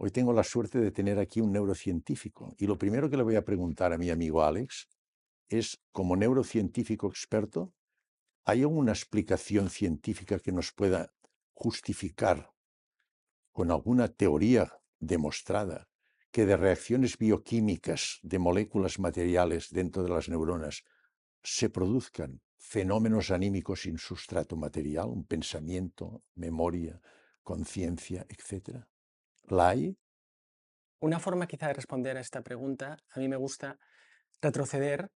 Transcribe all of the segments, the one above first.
Hoy tengo la suerte de tener aquí un neurocientífico y lo primero que le voy a preguntar a mi amigo Alex es, como neurocientífico experto, ¿hay alguna explicación científica que nos pueda justificar con alguna teoría demostrada que de reacciones bioquímicas de moléculas materiales dentro de las neuronas se produzcan fenómenos anímicos sin sustrato material, un pensamiento, memoria, conciencia, etcétera? ¿La hay? Una forma quizá de responder a esta pregunta, a mí me gusta retroceder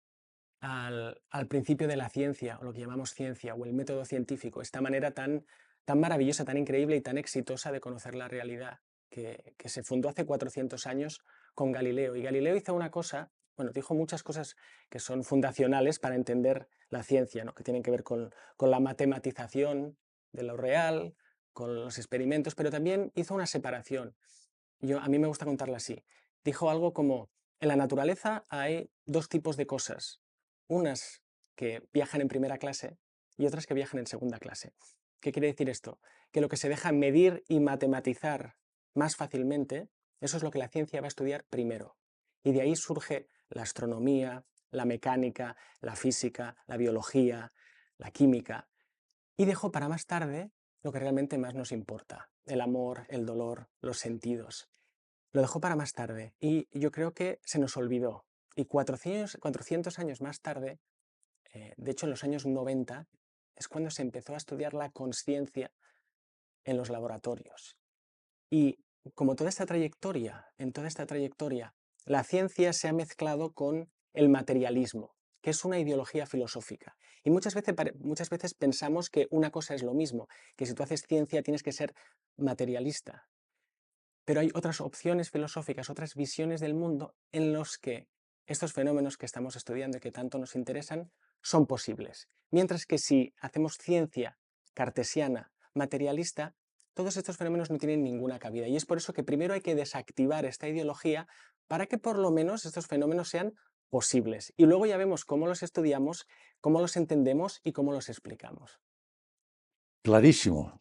al principio de la ciencia, o lo que llamamos ciencia, o el método científico, esta manera tan maravillosa, tan increíble y tan exitosa de conocer la realidad, que se fundó hace 400 años con Galileo. Y Galileo hizo una cosa, bueno, dijo muchas cosas que son fundacionales para entender la ciencia, ¿no? Que tienen que ver con la matematización de lo real, con los experimentos, pero también hizo una separación. A mí me gusta contarla así. Dijo algo como, en la naturaleza hay dos tipos de cosas, unas que viajan en primera clase y otras que viajan en segunda clase. ¿Qué quiere decir esto? Que lo que se deja medir y matematizar más fácilmente, eso es lo que la ciencia va a estudiar primero. Y de ahí surge la astronomía, la mecánica, la física, la biología, la química. Y dejó para más tarde lo que realmente más nos importa, el amor, el dolor, los sentidos. Lo dejó para más tarde y yo creo que se nos olvidó. Y 400 años más tarde, de hecho en los años 90, es cuando se empezó a estudiar la consciencia en los laboratorios. Y como en toda esta trayectoria, la ciencia se ha mezclado con el materialismo, que es una ideología filosófica. Y muchas veces pensamos que una cosa es lo mismo, que si tú haces ciencia tienes que ser materialista. Pero hay otras opciones filosóficas, otras visiones del mundo en los que estos fenómenos que estamos estudiando y que tanto nos interesan son posibles. Mientras que si hacemos ciencia cartesiana, materialista, todos estos fenómenos no tienen ninguna cabida. Y es por eso que primero hay que desactivar esta ideología para que por lo menos estos fenómenos sean posibles. Y luego ya vemos cómo los estudiamos, cómo los entendemos y cómo los explicamos. Clarísimo.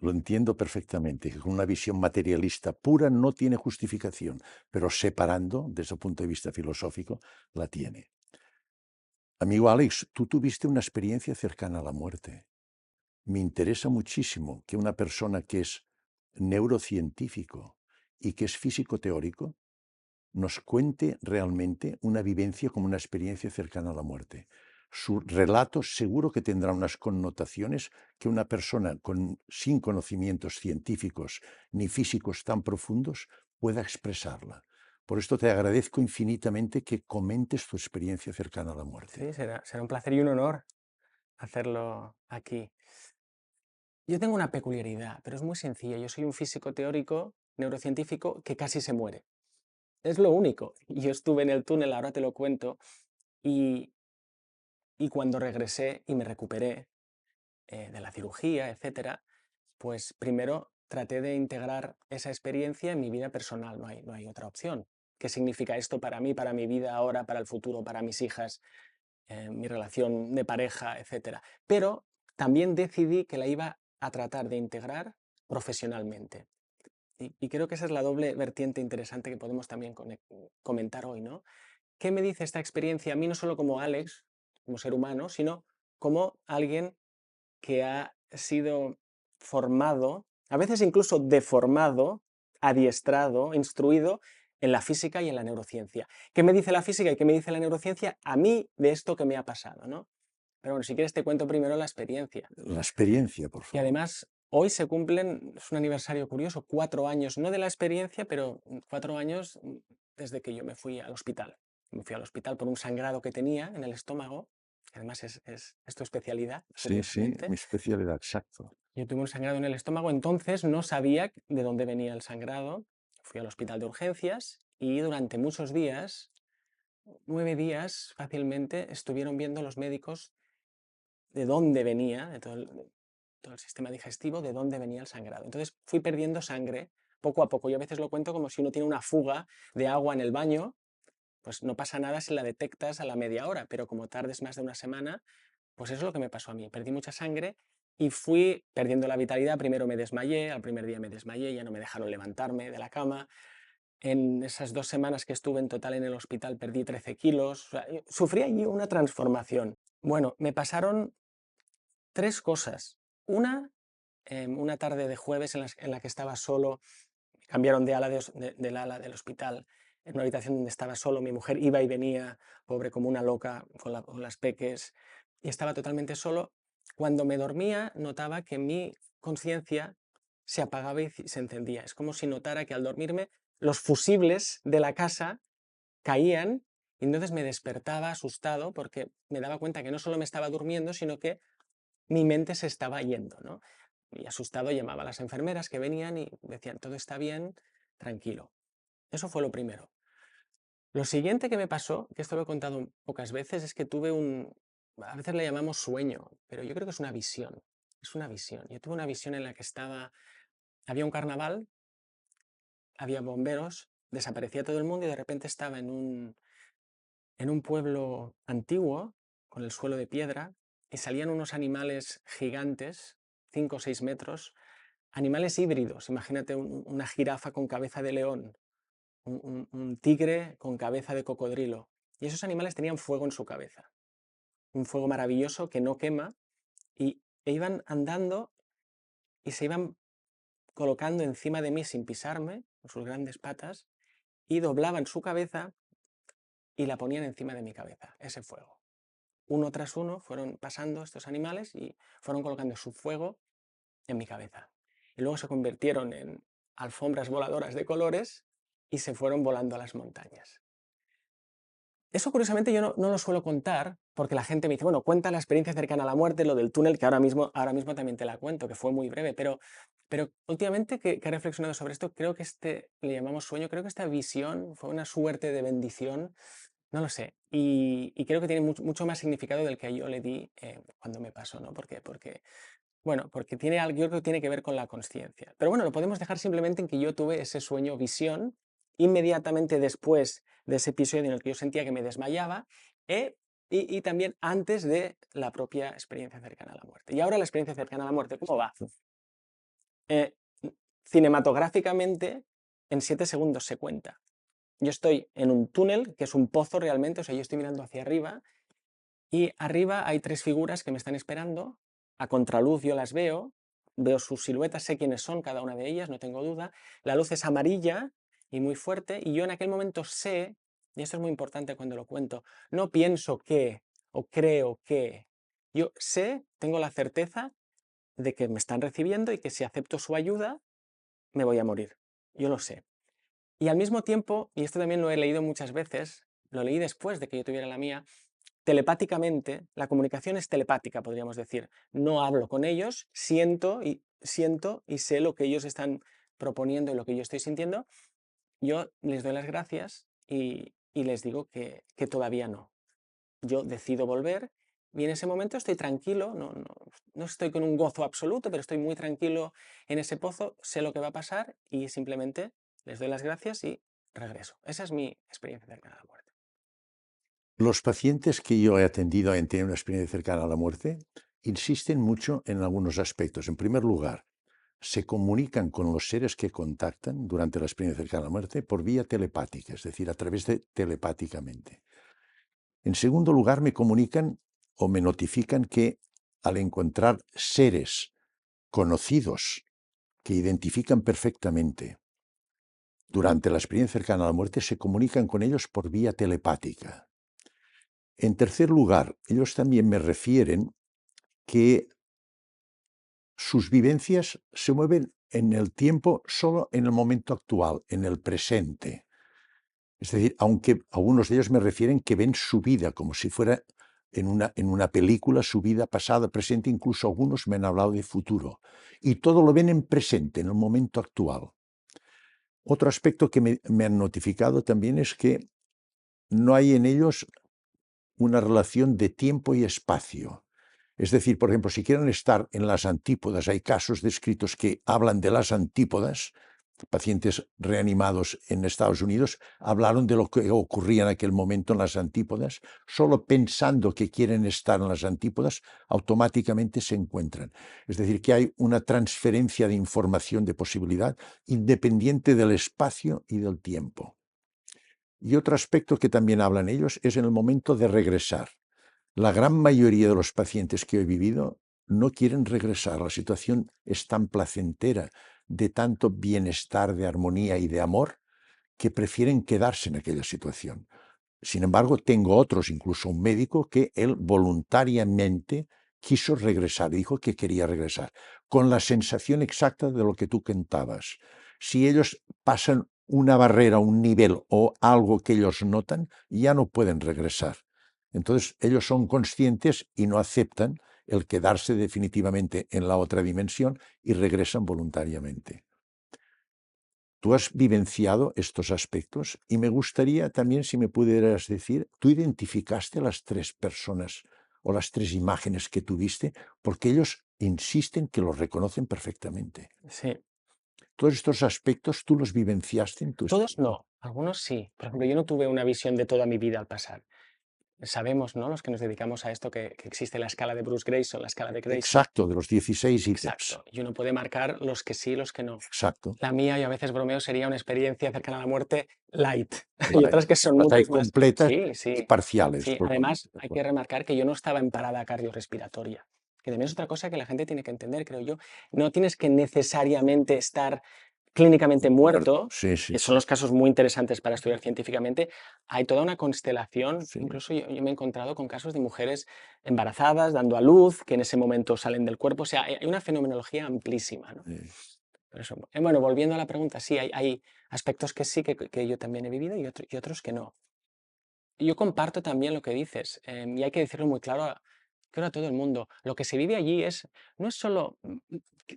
Lo entiendo perfectamente, que con una visión materialista pura no tiene justificación, pero separando, desde el punto de vista filosófico, la tiene. Amigo Alex, tú tuviste una experiencia cercana a la muerte. Me interesa muchísimo que una persona que es neurocientífico y que es físico teórico nos cuente realmente una vivencia como una experiencia cercana a la muerte. Su relato seguro que tendrá unas connotaciones que una persona sin conocimientos científicos ni físicos tan profundos pueda expresarla. Por esto te agradezco infinitamente que comentes tu experiencia cercana a la muerte. Sí, será un placer y un honor hacerlo aquí. Yo tengo una peculiaridad, pero es muy sencilla. Yo soy un físico teórico, neurocientífico, que casi se muere. Es lo único. Yo estuve en el túnel, ahora te lo cuento, y, y cuando regresé y me recuperé de la cirugía, etcétera, pues primero traté de integrar esa experiencia en mi vida personal. No hay otra opción. ¿Qué significa esto para mí, para mi vida ahora, para el futuro, para mis hijas, mi relación de pareja, etcétera? Pero también decidí que la iba a tratar de integrar profesionalmente. Y creo que esa es la doble vertiente interesante que podemos también comentar hoy, ¿no? ¿Qué me dice esta experiencia a mí no solo como Alex, como ser humano, sino como alguien que ha sido formado, a veces incluso deformado, adiestrado, instruido en la física y en la neurociencia? ¿Qué me dice la física y qué me dice la neurociencia a mí de esto que me ha pasado, ¿no? Pero bueno, si quieres te cuento primero la experiencia. La experiencia, por Y favor. además, hoy se cumplen, es un aniversario curioso, 4 años, no de la experiencia, pero 4 años desde que yo me fui al hospital. Me fui al hospital por un sangrado que tenía en el estómago, que además es tu especialidad, Sí, sí, curiosamente. mi especialidad, exacto. Yo tuve un sangrado en el estómago, entonces no sabía de dónde venía el sangrado. Fui al hospital de urgencias y durante muchos días, 9 días fácilmente, estuvieron viendo los médicos de dónde venía, de todo el sistema digestivo, de dónde venía el sangrado. Entonces fui perdiendo sangre poco a poco. Yo a veces lo cuento como si uno tiene una fuga de agua en el baño, pues no pasa nada si la detectas a la media hora, pero como tardes más de una semana, pues eso es lo que me pasó a mí. Perdí mucha sangre y fui perdiendo la vitalidad. Primero me desmayé, al primer día me desmayé, ya no me dejaron levantarme de la cama. En esas 2 semanas que estuve en total en el hospital perdí 13 kilos. O sea, sufrí allí una transformación. Bueno, me pasaron 3 cosas. Una tarde de jueves en la que estaba solo, me cambiaron del ala del hospital en una habitación donde estaba solo. Mi mujer iba y venía, pobre como una loca, con las peques, y estaba totalmente solo. Cuando me dormía, notaba que mi conciencia se apagaba y se encendía. Es como si notara que al dormirme los fusibles de la casa caían, y entonces me despertaba asustado porque me daba cuenta que no solo me estaba durmiendo, sino que mi mente se estaba yendo, ¿no? Y asustado llamaba a las enfermeras que venían y decían, todo está bien, tranquilo. Eso fue lo primero. Lo siguiente que me pasó, que esto lo he contado pocas veces, es que a veces le llamamos sueño, pero yo creo que es una visión. Es una visión. Yo tuve una visión en la que había un carnaval, había bomberos, desaparecía todo el mundo y de repente estaba en un pueblo antiguo, con el suelo de piedra, y salían unos animales gigantes, 5 o 6 metros, animales híbridos. Imagínate una jirafa con cabeza de león, un tigre con cabeza de cocodrilo. Y esos animales tenían fuego en su cabeza, un fuego maravilloso que no quema, e iban andando y se iban colocando encima de mí sin pisarme, con sus grandes patas, y doblaban su cabeza y la ponían encima de mi cabeza, ese fuego. Uno tras uno fueron pasando estos animales y fueron colocando su fuego en mi cabeza. Y luego se convirtieron en alfombras voladoras de colores y se fueron volando a las montañas. Eso, curiosamente, yo no lo suelo contar porque la gente me dice, bueno, cuenta la experiencia cercana a la muerte, lo del túnel, que ahora mismo también te la cuento, que fue muy breve, pero últimamente que he reflexionado sobre esto, creo que le llamamos sueño, creo que esta visión fue una suerte de bendición, no lo sé, y creo que tiene mucho más significado del que yo le di cuando me pasó, ¿no? Bueno, porque yo creo que tiene que ver con la consciencia. Pero bueno, lo podemos dejar simplemente en que yo tuve ese sueño visión inmediatamente después de ese episodio en el que yo sentía que me desmayaba y también antes de la propia experiencia cercana a la muerte. Y ahora la experiencia cercana a la muerte, ¿cómo va? Eh, Cinematográficamente, en 7 segundos se cuenta. Yo estoy en un túnel, que es un pozo realmente, o sea, yo estoy mirando hacia arriba y arriba hay 3 figuras que me están esperando. A contraluz yo las veo sus siluetas, sé quiénes son cada una de ellas, no tengo duda. La luz es amarilla y muy fuerte, y yo en aquel momento sé, y esto es muy importante cuando lo cuento, no pienso que o creo que, yo sé, tengo la certeza de que me están recibiendo y que si acepto su ayuda, me voy a morir. Yo lo sé. Y al mismo tiempo, y esto también lo he leído muchas veces, lo leí después de que yo tuviera la mía, telepáticamente, la comunicación es telepática, podríamos decir. No hablo con ellos, siento y sé lo que ellos están proponiendo y lo que yo estoy sintiendo. Yo les doy las gracias y les digo que todavía no. Yo decido volver y en ese momento estoy tranquilo, no estoy con un gozo absoluto, pero estoy muy tranquilo en ese pozo, sé lo que va a pasar y simplemente les doy las gracias y regreso. Esa es mi experiencia cercana a la muerte. Los pacientes que yo he atendido en tener una experiencia cercana a la muerte insisten mucho en algunos aspectos. En primer lugar, se comunican con los seres que contactan durante la experiencia cercana a la muerte por vía telepática, es decir, a través de telepáticamente. En segundo lugar, me comunican o me notifican que al encontrar seres conocidos que identifican perfectamente durante la experiencia cercana a la muerte, se comunican con ellos por vía telepática. En tercer lugar, ellos también me refieren que sus vivencias se mueven en el tiempo solo en el momento actual, en el presente. Es decir, aunque algunos de ellos me refieren que ven su vida como si fuera en una película, su vida pasada, presente, incluso algunos me han hablado de futuro. Y todo lo ven en presente, en el momento actual. Otro aspecto que me han notificado también es que no hay en ellos una relación de tiempo y espacio. Es decir, por ejemplo, si quieren estar en las antípodas, hay casos descritos que hablan de las antípodas, pacientes reanimados en Estados Unidos, hablaron de lo que ocurría en aquel momento en las antípodas. Solo pensando que quieren estar en las antípodas, automáticamente se encuentran. Es decir, que hay una transferencia de información de posibilidad independiente del espacio y del tiempo. Y otro aspecto que también hablan ellos es en el momento de regresar. La gran mayoría de los pacientes que he vivido no quieren regresar. La situación es tan placentera, de tanto bienestar, de armonía y de amor, que prefieren quedarse en aquella situación. Sin embargo, tengo otros, incluso un médico, que él voluntariamente quiso regresar, dijo que quería regresar, con la sensación exacta de lo que tú contabas. Si ellos pasan una barrera, un nivel o algo que ellos notan, ya no pueden regresar. Entonces, ellos son conscientes y no aceptan el quedarse definitivamente en la otra dimensión y regresan voluntariamente. Tú has vivenciado estos aspectos y me gustaría también si me pudieras decir, ¿tú identificaste a las tres personas o las tres imágenes que tuviste? Porque ellos insisten que los reconocen perfectamente. Sí. Todos estos aspectos tú los vivenciaste en tu Todos espíritu. no, algunos sí. Por ejemplo, yo no tuve una visión de toda mi vida al pasar. Sabemos, ¿no?, los que nos dedicamos a esto, que existe la escala de Bruce Grayson, la escala de Grayson. Exacto, de los 16 ítems. Exacto. Y uno puede marcar los que sí y los que no. Exacto. La mía, yo a veces bromeo, sería una experiencia cercana a la muerte light. Y Light. otras que son Las hay mucho más. completas Sí, y sí. parciales. Sí, por además supuesto. hay que remarcar que yo no estaba en parada cardiorrespiratoria, que también es otra cosa que la gente tiene que entender, creo yo. No tienes que necesariamente estar clínicamente muerto, Sí, sí. que son los casos muy interesantes para estudiar científicamente. Hay toda una constelación, Sí. incluso yo me he encontrado con casos de mujeres embarazadas, dando a luz, que en ese momento salen del cuerpo. O sea, hay una fenomenología amplísima, ¿no? Sí. Por eso, bueno, volviendo a la pregunta, sí, hay aspectos que sí, que yo también he vivido y otros que no. Yo comparto también lo que dices, y hay que decirlo muy claro, creo, a todo el mundo. Lo que se vive allí no es solo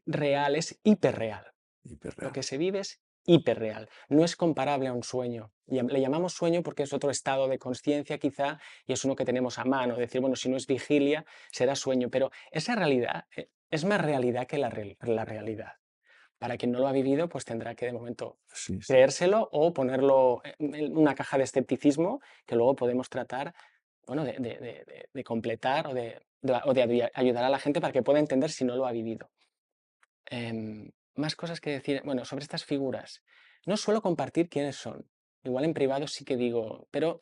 real, es hiperreal. Lo Hiperreal. que se vive es hiperreal, no es comparable a un sueño. Le llamamos sueño porque es otro estado de conciencia quizá, y es uno que tenemos a mano. Decir, bueno, si no es vigilia, será sueño, pero esa realidad es más realidad que la realidad. Para quien no lo ha vivido, pues tendrá que de momento Sí, sí. creérselo o ponerlo en una caja de escepticismo que luego podemos tratar, bueno, de completar o de ayudar a la gente para que pueda entender si no lo ha vivido. Más cosas que decir, bueno, sobre estas figuras. No suelo compartir quiénes son. Igual en privado sí que digo, pero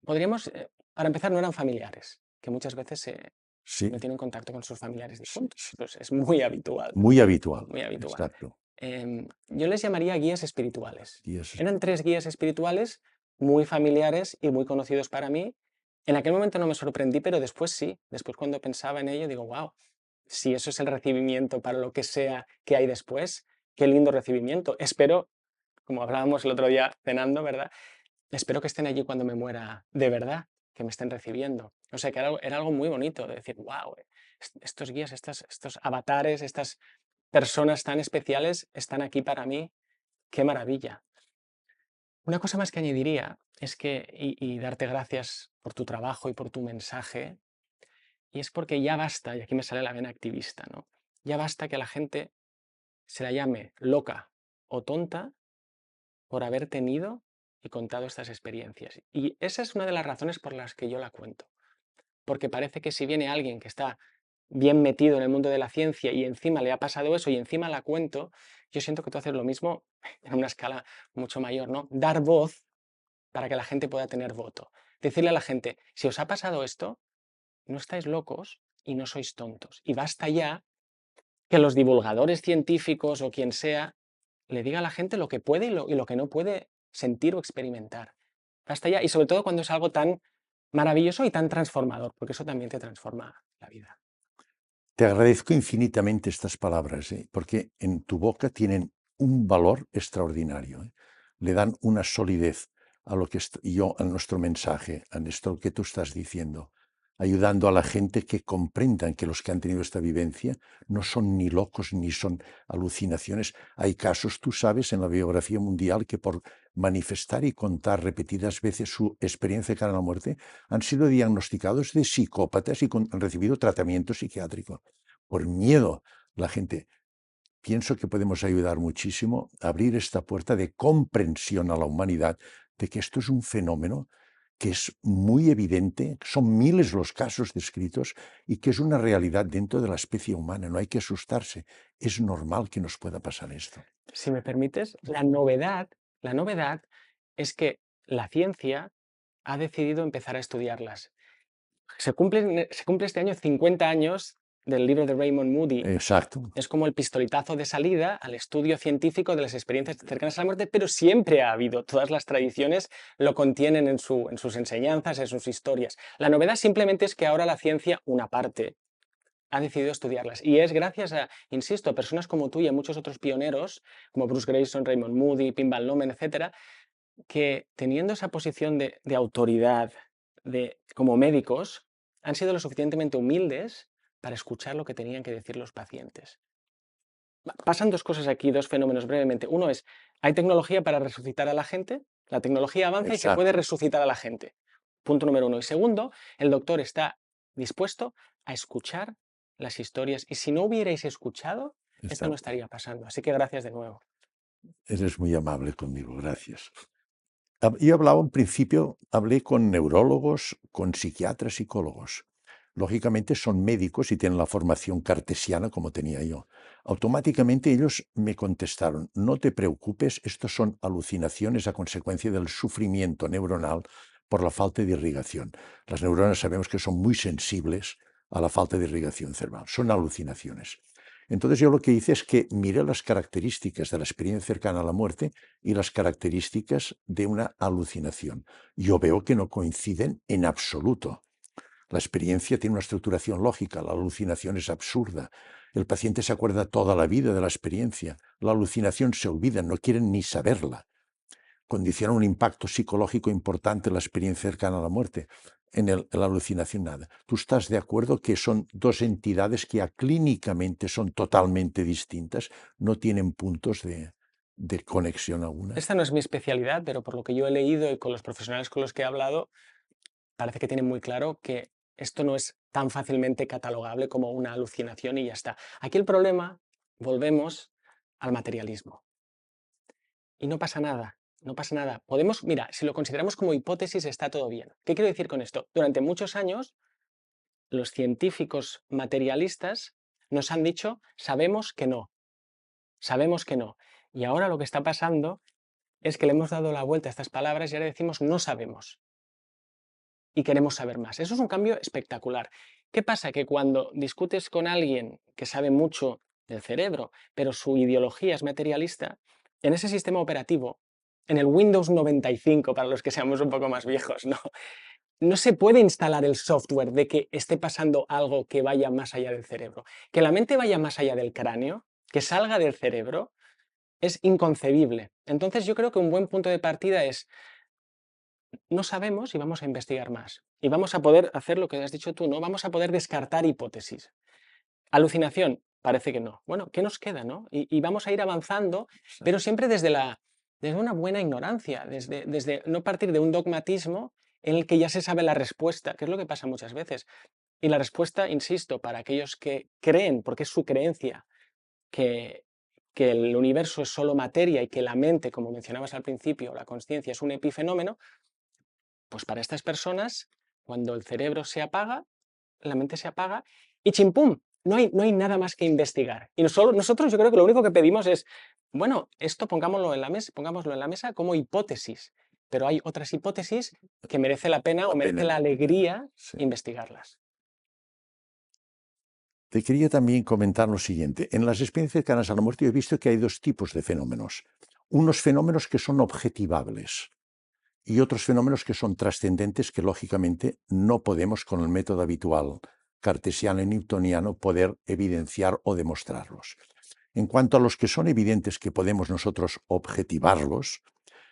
podríamos, para empezar, no eran familiares, que muchas veces Sí. no tienen contacto con sus familiares Sí, difuntos. sí. Pues es muy habitual. Muy habitual. Muy habitual. Exacto. Yo les llamaría guías espirituales. Y eso es- Eran 3 guías espirituales muy familiares y muy conocidos para mí. En aquel momento no me sorprendí, pero después sí. Después, cuando pensaba en ello, digo, wow, si eso es el recibimiento para lo que sea que hay después, qué lindo recibimiento. Espero, como hablábamos el otro día cenando, ¿verdad? Espero que estén allí cuando me muera de verdad, que me estén recibiendo. O sea, que era algo muy bonito de decir, wow, estos guías, estos avatares, estas personas tan especiales están aquí para mí. Qué maravilla. Una cosa más que añadiría es que, y darte gracias por tu trabajo y por tu mensaje, y es porque ya basta, y aquí me sale la vena activista, ¿no? Ya basta que a la gente se la llame loca o tonta por haber tenido y contado estas experiencias. Y esa es una de las razones por las que yo la cuento. Porque parece que si viene alguien que está bien metido en el mundo de la ciencia y encima le ha pasado eso y encima la cuento, yo siento que tú haces lo mismo en una escala mucho mayor, ¿no? Dar voz para que la gente pueda tener voto. Decirle a la gente, si os ha pasado esto, no estáis locos y no sois tontos. Y basta ya que los divulgadores científicos o quien sea le diga a la gente lo que puede y lo que no puede sentir o experimentar. Basta ya, y sobre todo cuando es algo tan maravilloso y tan transformador, porque eso también te transforma la vida. Te agradezco infinitamente estas palabras, porque en tu boca tienen un valor extraordinario. Le dan una solidez a lo que a nuestro mensaje, a esto que tú estás diciendo, ayudando a la gente que comprendan que los que han tenido esta vivencia no son ni locos ni son alucinaciones. Hay casos, tú sabes, en la biografía mundial que por manifestar y contar repetidas veces su experiencia cara a la muerte han sido diagnosticados de psicópatas y han recibido tratamiento psiquiátrico. Por miedo, la gente pienso que podemos ayudar muchísimo a abrir esta puerta de comprensión a la humanidad de que esto es un fenómeno que es muy evidente, son miles los casos descritos y que es una realidad dentro de la especie humana. No hay que asustarse, es normal que nos pueda pasar esto. Si me permites, la novedad es que la ciencia ha decidido empezar a estudiarlas. Se cumple este año 50 años del libro de Raymond Moody. Exacto. Es como el pistoletazo de salida al estudio científico de las experiencias cercanas a la muerte, pero siempre ha habido. Todas las tradiciones lo contienen en sus enseñanzas, en sus historias. La novedad simplemente es que ahora la ciencia, una parte, ha decidido estudiarlas. Y es gracias a, insisto, a personas como tú y a muchos otros pioneros, como Bruce Grayson, Raymond Moody, Pim Van Lommel, etcétera, que teniendo esa posición de autoridad como médicos, han sido lo suficientemente humildes para escuchar lo que tenían que decir los pacientes. Pasan dos cosas aquí, dos fenómenos brevemente. Uno es, hay tecnología para resucitar a la gente, la tecnología avanza y se puede resucitar a la gente. Punto número uno. Y segundo, el doctor está dispuesto a escuchar las historias. Y si no hubierais escuchado, esto no estaría pasando. Así que gracias de nuevo. Eres muy amable conmigo, gracias. Yo hablaba en principio, hablé con neurólogos, con psiquiatras, psicólogos. Lógicamente son médicos y tienen la formación cartesiana como tenía yo. Automáticamente ellos me contestaron, no te preocupes, estos son alucinaciones a consecuencia del sufrimiento neuronal por la falta de irrigación. Las neuronas sabemos que son muy sensibles a la falta de irrigación cerebral, son alucinaciones. Entonces yo lo que hice es que miré las características de la experiencia cercana a la muerte y las características de una alucinación. Yo veo que no coinciden en absoluto. La experiencia tiene una estructuración lógica, la alucinación es absurda. El paciente se acuerda toda la vida de la experiencia. La alucinación se olvida, no quieren ni saberla. Condiciona un impacto psicológico importante en la experiencia cercana a la muerte. En la alucinación nada. ¿Tú estás de acuerdo que son dos entidades que clínicamente son totalmente distintas? No tienen puntos de conexión alguna. Esta no es mi especialidad, pero por lo que yo he leído y con los profesionales con los que he hablado, parece que tienen muy claro que esto no es tan fácilmente catalogable como una alucinación y ya está. Aquí el problema, volvemos al materialismo. Y no pasa nada, no pasa nada. Mira, si lo consideramos como hipótesis está todo bien. ¿Qué quiero decir con esto? Durante muchos años, los científicos materialistas nos han dicho, sabemos que no, sabemos que no. Y ahora lo que está pasando es que le hemos dado la vuelta a estas palabras y ahora decimos no sabemos. Y queremos saber más. Eso es un cambio espectacular. ¿Qué pasa? Que cuando discutes con alguien que sabe mucho del cerebro, pero su ideología es materialista, en ese sistema operativo, en el Windows 95, para los que seamos un poco más viejos, no se puede instalar el software de que esté pasando algo que vaya más allá del cerebro. Que la mente vaya más allá del cráneo, que salga del cerebro, es inconcebible. Entonces yo creo que un buen punto de partida es no sabemos y vamos a investigar más. Y vamos a poder hacer lo que has dicho tú, ¿no? Vamos a poder descartar hipótesis. Alucinación, parece que no. Bueno, ¿qué nos queda, no? Y vamos a ir avanzando, pero siempre desde una buena ignorancia, desde no partir de un dogmatismo en el que ya se sabe la respuesta, que es lo que pasa muchas veces. Y la respuesta, insisto, para aquellos que creen, porque es su creencia, que el universo es solo materia y que la mente, como mencionabas al principio, la conciencia es un epifenómeno, pues para estas personas, cuando el cerebro se apaga, la mente se apaga y chimpum, no hay nada más que investigar. Y nosotros yo creo que lo único que pedimos es, bueno, esto pongámoslo en la mesa como hipótesis, pero hay otras hipótesis que merece la pena o merece la alegría investigarlas. Te quería también comentar lo siguiente. En las experiencias cercanas a la muerte yo he visto que hay dos tipos de fenómenos. Unos fenómenos que son objetivables y otros fenómenos que son trascendentes que lógicamente no podemos con el método habitual cartesiano y newtoniano poder evidenciar o demostrarlos. En cuanto a los que son evidentes que podemos nosotros objetivarlos,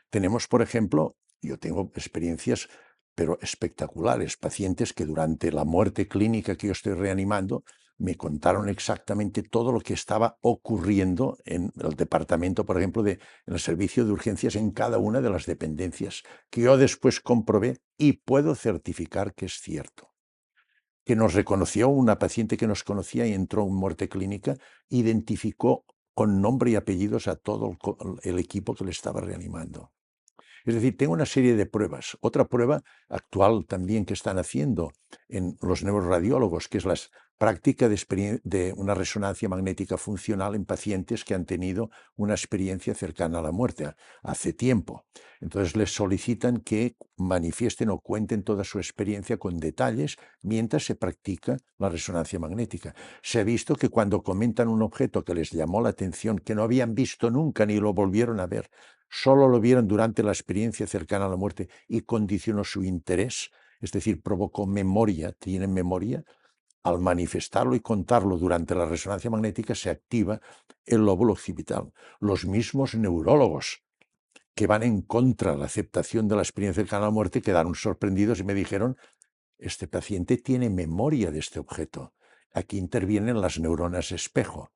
tenemos, por ejemplo, yo tengo experiencias pero espectaculares, pacientes que durante la muerte clínica que yo estoy reanimando me contaron exactamente todo lo que estaba ocurriendo en el departamento, por ejemplo, en el servicio de urgencias en cada una de las dependencias, que yo después comprobé y puedo certificar que es cierto. Que nos reconoció una paciente que nos conocía y entró en muerte clínica, identificó con nombre y apellidos a todo el equipo que le estaba reanimando. Es decir, tengo una serie de pruebas. Otra prueba actual también que están haciendo en los neuroradiólogos, que es la práctica de una resonancia magnética funcional en pacientes que han tenido una experiencia cercana a la muerte hace tiempo. Entonces les solicitan que manifiesten o cuenten toda su experiencia con detalles mientras se practica la resonancia magnética. Se ha visto que cuando comentan un objeto que les llamó la atención, que no habían visto nunca ni lo volvieron a ver, solo lo vieron durante la experiencia cercana a la muerte y condicionó su interés, es decir, provocó memoria, tienen memoria, al manifestarlo y contarlo durante la resonancia magnética se activa el lóbulo occipital. Los mismos neurólogos que van en contra de la aceptación de la experiencia cercana a la muerte quedaron sorprendidos y me dijeron, este paciente tiene memoria de este objeto. Aquí intervienen las neuronas espejo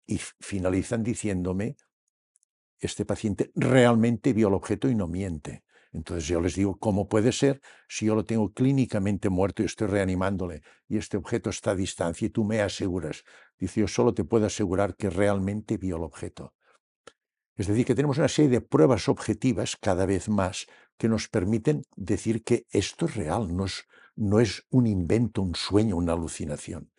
y finalizan diciéndome, este paciente realmente vio el objeto y no miente. Entonces yo les digo, ¿cómo puede ser si yo lo tengo clínicamente muerto y estoy reanimándole y este objeto está a distancia y tú me aseguras? Dice, yo solo te puedo asegurar que realmente vio el objeto. Es decir, que tenemos una serie de pruebas objetivas cada vez más que nos permiten decir que esto es real, no es un invento, un sueño, una alucinación.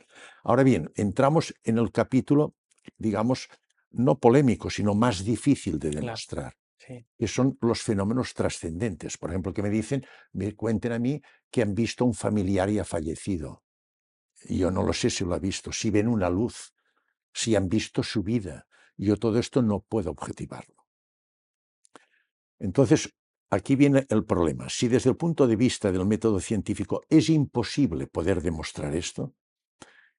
Ahora bien, entramos en el capítulo, digamos, no polémico, sino más difícil de demostrar, Sí. que son los fenómenos trascendentes. Por ejemplo, que me cuenten a mí que han visto un familiar y ha fallecido. Yo no lo sé si lo ha visto, si ven una luz, si han visto su vida. Yo todo esto no puedo objetivarlo. Entonces, aquí viene el problema. Si desde el punto de vista del método científico es imposible poder demostrar esto,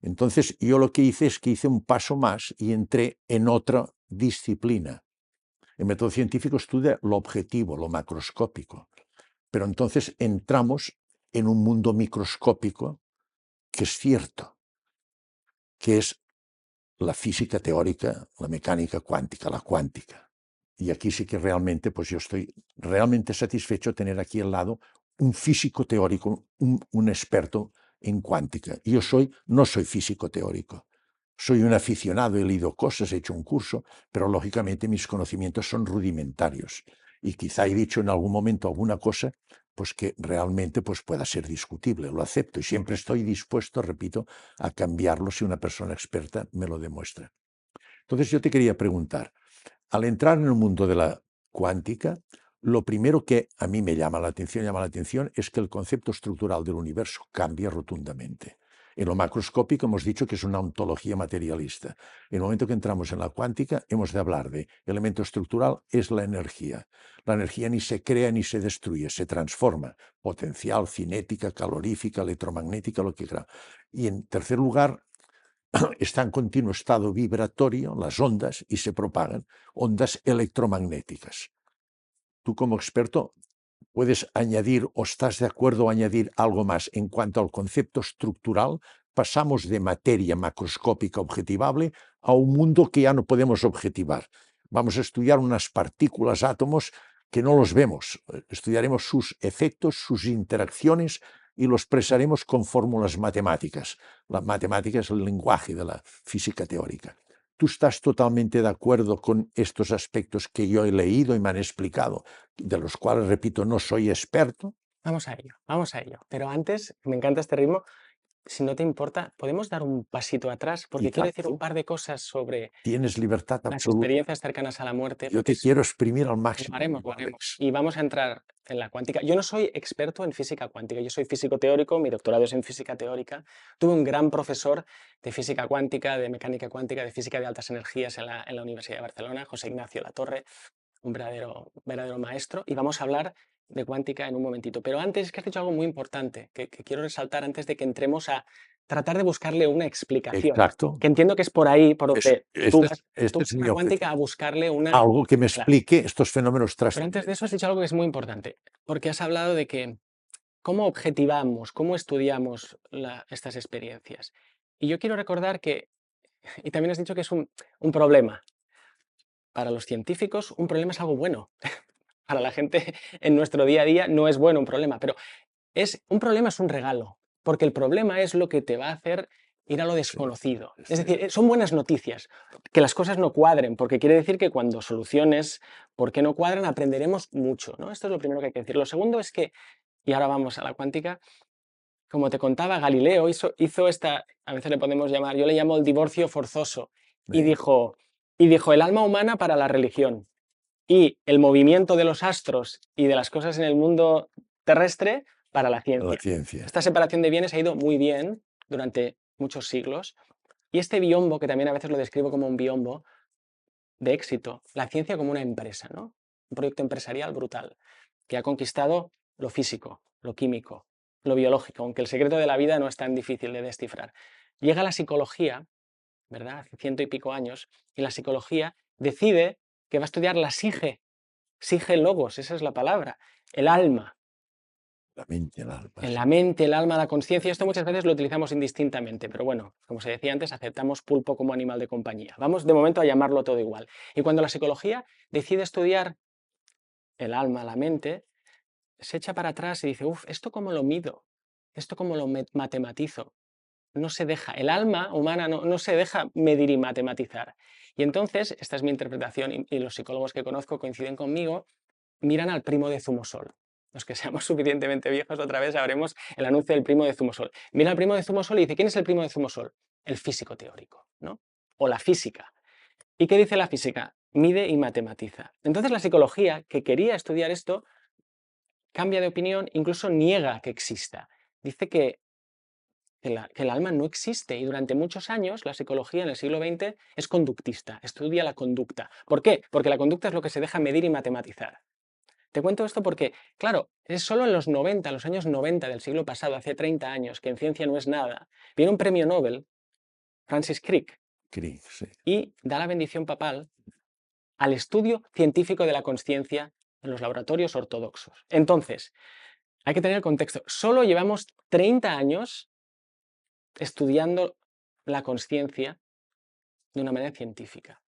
entonces yo lo que hice es que hice un paso más y entré en otra disciplina. El método científico estudia lo objetivo, lo macroscópico, pero entonces entramos en un mundo microscópico que es cierto, que es la física teórica, la mecánica cuántica, la cuántica. Y aquí sí que realmente, pues yo estoy realmente satisfecho de tener aquí al lado un físico teórico, un experto en cuántica. Yo no soy físico teórico, soy un aficionado, he leído cosas, he hecho un curso, pero lógicamente mis conocimientos son rudimentarios. Y quizá he dicho en algún momento alguna cosa pues que realmente pues pueda ser discutible, lo acepto y siempre estoy dispuesto, repito, a cambiarlo si una persona experta me lo demuestra. Entonces yo te quería preguntar, al entrar en el mundo de la cuántica, lo primero que a mí me llama la atención es que el concepto estructural del universo cambia rotundamente. En lo macroscópico hemos dicho que es una ontología materialista. En el momento que entramos en la cuántica, hemos de hablar de elemento estructural, es la energía. La energía ni se crea ni se destruye, se transforma, potencial, cinética, calorífica, electromagnética, lo que sea. Y en tercer lugar, está en continuo estado vibratorio, las ondas, y se propagan ondas electromagnéticas. Tú como experto puedes añadir o estás de acuerdo a añadir algo más en cuanto al concepto estructural. Pasamos de materia macroscópica objetivable a un mundo que ya no podemos objetivar. Vamos a estudiar unas partículas, átomos que no los vemos. Estudiaremos sus efectos, sus interacciones y los expresaremos con fórmulas matemáticas. La matemática es el lenguaje de la física teórica. ¿Tú estás totalmente de acuerdo con estos aspectos que yo he leído y me han explicado, de los cuales, repito, no soy experto? Vamos a ello, vamos a ello. Pero antes, me encanta este ritmo, si no te importa, ¿podemos dar un pasito atrás? Porque quiero decir un Exacto. par de cosas sobre Tienes libertad las absoluta. experiencias cercanas a la muerte, Yo porque te quiero exprimir al lo máximo, haremos, lo haremos. Y vamos a entrar en la cuántica. Yo no soy experto en física cuántica, yo soy físico teórico, mi doctorado es en física teórica. Tuve un gran profesor de física cuántica, de mecánica cuántica, de física de altas energías en la Universidad de Barcelona, José Ignacio Latorre, un verdadero maestro. Y vamos a hablar de cuántica en un momentito. Pero antes es que has dicho algo muy importante que quiero resaltar antes de que entremos a tratar de buscarle una explicación, Exacto. que entiendo que es por ahí por donde tú Este es vas a mi la cuántica a objetivo. buscarle una... Algo que me Claro. explique estos fenómenos Pero antes de eso has trascendentes. dicho algo que es muy importante, porque has hablado de que cómo objetivamos, cómo estudiamos estas experiencias. Y yo quiero recordar que, y también has dicho que es un problema. Para los científicos, un problema es algo bueno. Para la gente en nuestro día a día no es bueno un problema, pero un problema es un regalo, porque el problema es lo que te va a hacer ir a lo Sí, desconocido. Es estoy- decir, son buenas noticias que las cosas no cuadren, porque quiere decir que cuando soluciones por qué no cuadran aprenderemos mucho, ¿no? Esto es lo primero que hay que decir. Lo segundo es que, y ahora vamos a la cuántica, como te contaba, Galileo hizo esta, a veces le podemos llamar, yo le llamo el divorcio forzoso, y Venga, dijo el alma humana para la religión y el movimiento de los astros y de las cosas en el mundo terrestre para la la ciencia. ciencia. Esta separación de bienes ha ido muy bien durante muchos siglos, y este biombo, que también a veces lo describo como un biombo de éxito, la ciencia como una empresa, ¿no? Un proyecto empresarial brutal, que ha conquistado lo físico, lo químico, lo biológico, aunque el secreto de la vida no es tan difícil de descifrar. Llega la psicología, ¿verdad? Hace 100 y pico años, y la psicología decide que va a estudiar la sige logos, esa es la palabra, el alma, La mente, el alma, en sí. la mente, el alma, la conciencia. Esto muchas veces lo utilizamos indistintamente, pero bueno, como se decía antes, aceptamos pulpo como animal de compañía. Vamos de momento a llamarlo todo igual. Y cuando la psicología decide estudiar el alma, la mente, se echa para atrás y dice, uff, ¿esto cómo lo mido? ¿Esto cómo lo matematizo? No se deja, el alma humana no se deja medir y matematizar. Y entonces, esta es mi interpretación, y los psicólogos que conozco coinciden conmigo, miran al primo de Zumosol. Los que seamos suficientemente viejos, otra vez sabremos el anuncio del primo de Zumosol. Mira al primo de Zumosol y dice, ¿quién es el primo de Zumosol? El físico teórico, ¿no? O la física. ¿Y qué dice la física? Mide y matematiza. Entonces la psicología, que quería estudiar esto, cambia de opinión, incluso niega que exista. Dice que el alma no existe, y durante muchos años la psicología en el siglo XX es conductista, estudia la conducta. ¿Por qué? Porque la conducta es lo que se deja medir y matematizar. Te cuento esto porque, claro, es solo en los 90, los años 90 del siglo pasado, hace 30 años, que en ciencia no es nada, viene un premio Nobel, Francis Crick, Crick, sí. y da la bendición papal al estudio científico de la consciencia en los laboratorios ortodoxos. Entonces, hay que tener el contexto. Solo llevamos 30 años estudiando la consciencia de una manera científica.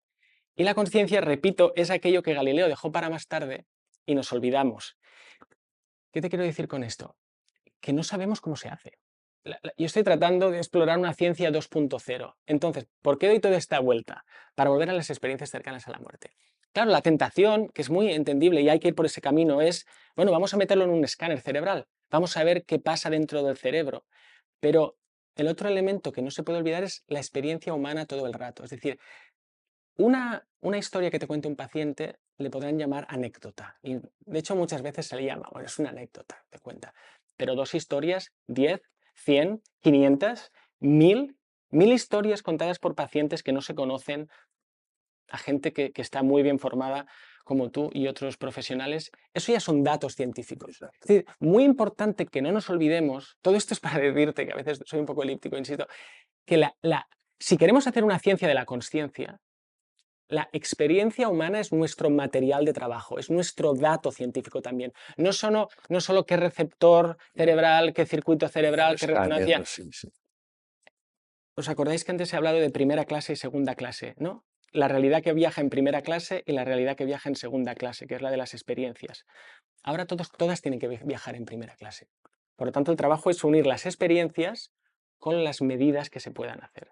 Y la consciencia, repito, es aquello que Galileo dejó para más tarde y nos olvidamos. ¿Qué te quiero decir con esto? Que no sabemos cómo se hace. Yo estoy tratando de explorar una ciencia 2.0. Entonces, ¿por qué doy toda esta vuelta? Para volver a las experiencias cercanas a la muerte. Claro, la tentación, que es muy entendible y hay que ir por ese camino, es, bueno, vamos a meterlo en un escáner cerebral, vamos a ver qué pasa dentro del cerebro. Pero el otro elemento que no se puede olvidar es la experiencia humana todo el rato. Es decir, una historia que te cuente un paciente le podrán llamar anécdota. Y de hecho muchas veces se le llama, bueno, es una anécdota, te cuenta. Pero 2 historias, 10, 100, 500, 1000 historias contadas por pacientes que no se conocen, a gente que está muy bien formada como tú y otros profesionales, eso ya son datos científicos. Exacto. Es decir, muy importante que no nos olvidemos, todo esto es para decirte, que a veces soy un poco elíptico, insisto, que si queremos hacer una ciencia de la consciencia, la experiencia humana es nuestro material de trabajo, es nuestro dato científico también. No solo qué receptor cerebral, qué circuito cerebral, qué Escáner, resonancia. sí, sí. ¿Os acordáis que antes he hablado de primera clase y segunda clase, ¿no? La realidad que viaja en primera clase y la realidad que viaja en segunda clase, que es la de las experiencias. Ahora todas tienen que viajar en primera clase. Por lo tanto, el trabajo es unir las experiencias con las medidas que se puedan hacer.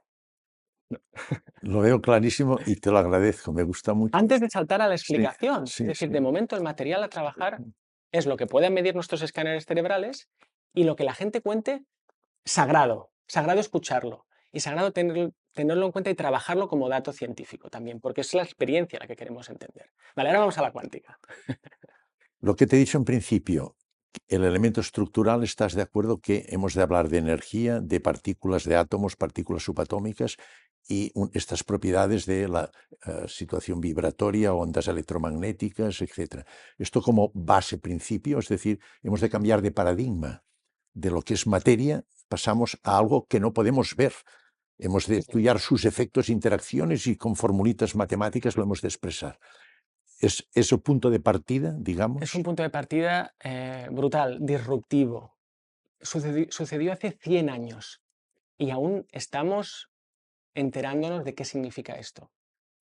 Lo veo clarísimo y te lo agradezco, me gusta mucho. Antes de saltar a la Sí, explicación, es sí, decir, sí. de momento el material a trabajar es lo que puedan medir nuestros escáneres cerebrales y lo que la gente cuente, sagrado. Sagrado escucharlo y sagrado tenerlo en cuenta y trabajarlo como dato científico también, porque es la experiencia la que queremos entender. Vale, ahora vamos a la cuántica. Lo que te he dicho en principio, el elemento estructural, ¿estás de acuerdo que hemos de hablar de energía, de partículas de átomos, partículas subatómicas y estas propiedades de la situación vibratoria, ondas electromagnéticas, etcétera? Esto como base principio, es decir, hemos de cambiar de paradigma. De lo que es materia, pasamos a algo que no podemos ver. Hemos de estudiar sus efectos, interacciones y con formulitas matemáticas lo hemos de expresar. ¿Es el punto de partida, digamos? Es un punto de partida brutal, disruptivo. Sucedió hace 100 años y aún estamos enterándonos de qué significa esto.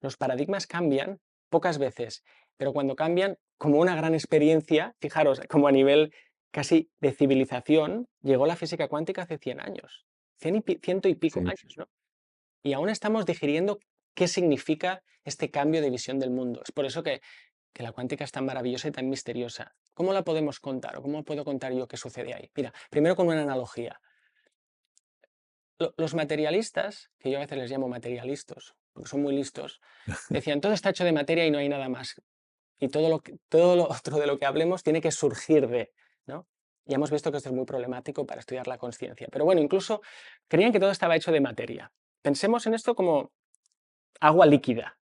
Los paradigmas cambian pocas veces, pero cuando cambian, como una gran experiencia, fijaros, como a nivel casi de civilización, llegó la física cuántica hace 100 años. ciento y pico Sí. años, ¿no? Y aún estamos digiriendo qué significa este cambio de visión del mundo. Es por eso que la cuántica es tan maravillosa y tan misteriosa. ¿Cómo la podemos contar o cómo puedo contar yo qué sucede ahí? Mira, primero con una analogía. Los materialistas, que yo a veces les llamo materialistas, porque son muy listos, decían, todo está hecho de materia y no hay nada más. Y todo lo otro de lo que hablemos tiene que surgir de, ¿no? Ya hemos visto que esto es muy problemático para estudiar la conciencia. Pero bueno, incluso creían que todo estaba hecho de materia. Pensemos en esto como agua líquida,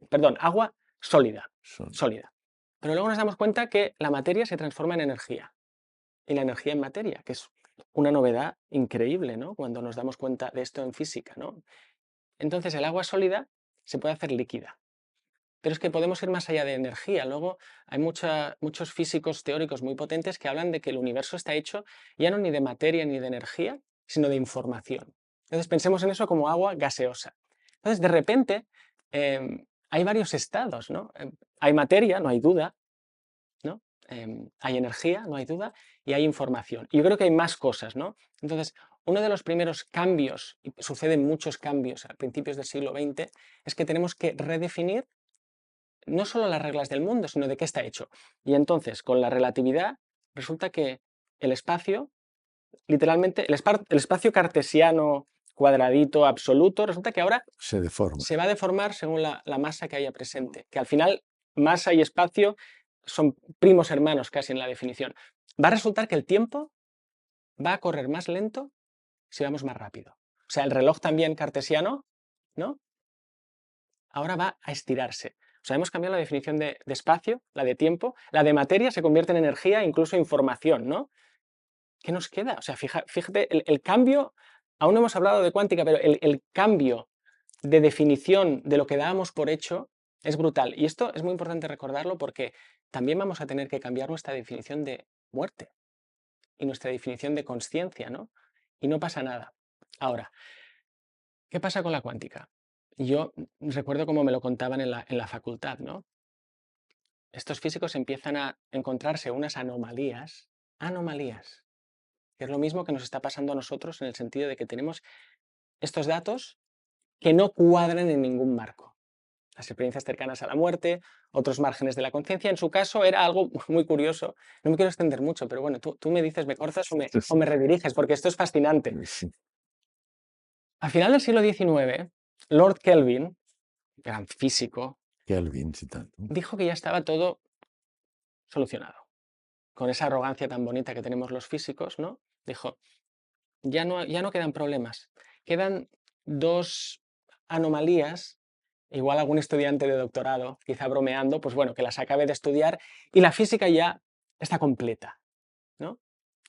perdón, agua sólida, Son- sólida. Pero luego nos damos cuenta que la materia se transforma en energía y la energía en materia, que es una novedad increíble, ¿no? Cuando nos damos cuenta de esto en física, ¿no? Entonces el agua sólida se puede hacer líquida. Pero es que podemos ir más allá de energía. Luego hay muchos físicos teóricos muy potentes que hablan de que el universo está hecho ya no ni de materia ni de energía, sino de información. Entonces pensemos en eso como agua gaseosa. Entonces de repente hay varios estados, ¿no? Hay materia, no hay duda, ¿no? Hay energía, no hay duda, y hay información. Y yo creo que hay más cosas, ¿no? Entonces, uno de los primeros cambios, y suceden muchos cambios a principios del siglo XX, es que tenemos que redefinir no solo las reglas del mundo, sino de qué está hecho. Y entonces, con la relatividad, resulta que el espacio, literalmente, el espacio cartesiano, cuadradito, absoluto, resulta que ahora Se deforma. se va a deformar según la masa que haya presente, que al final masa y espacio son primos hermanos casi en la definición. Va a resultar que el tiempo va a correr más lento si vamos más rápido. O sea, el reloj también cartesiano, ¿no? Ahora va a estirarse. O sea, hemos cambiado la definición de espacio, la de tiempo, la de materia se convierte en energía, incluso información, ¿no? ¿Qué nos queda? O sea, fíjate, el cambio, aún no hemos hablado de cuántica, pero el cambio de definición de lo que dábamos por hecho es brutal. Y esto es muy importante recordarlo porque también vamos a tener que cambiar nuestra definición de muerte y nuestra definición de consciencia, ¿no? Y no pasa nada. Ahora, ¿qué pasa con la cuántica? Yo recuerdo cómo me lo contaban en la facultad, ¿no? Estos físicos empiezan a encontrarse unas anomalías, que es lo mismo que nos está pasando a nosotros en el sentido de que tenemos estos datos que no cuadran en ningún marco. Las experiencias cercanas a la muerte, otros márgenes de la conciencia. En su caso era algo muy curioso. No me quiero extender mucho, pero bueno, tú me dices, me cortas o me rediriges, porque esto es fascinante. Sí. Al final del siglo XIX, Lord Kelvin, gran físico, Kelvin, sí, tanto. dijo que ya estaba todo solucionado. Con esa arrogancia tan bonita que tenemos los físicos, ¿no? Dijo, ya no quedan problemas. Quedan dos anomalías, igual algún estudiante de doctorado, quizá bromeando, pues bueno, que las acabe de estudiar y la física ya está completa, ¿no?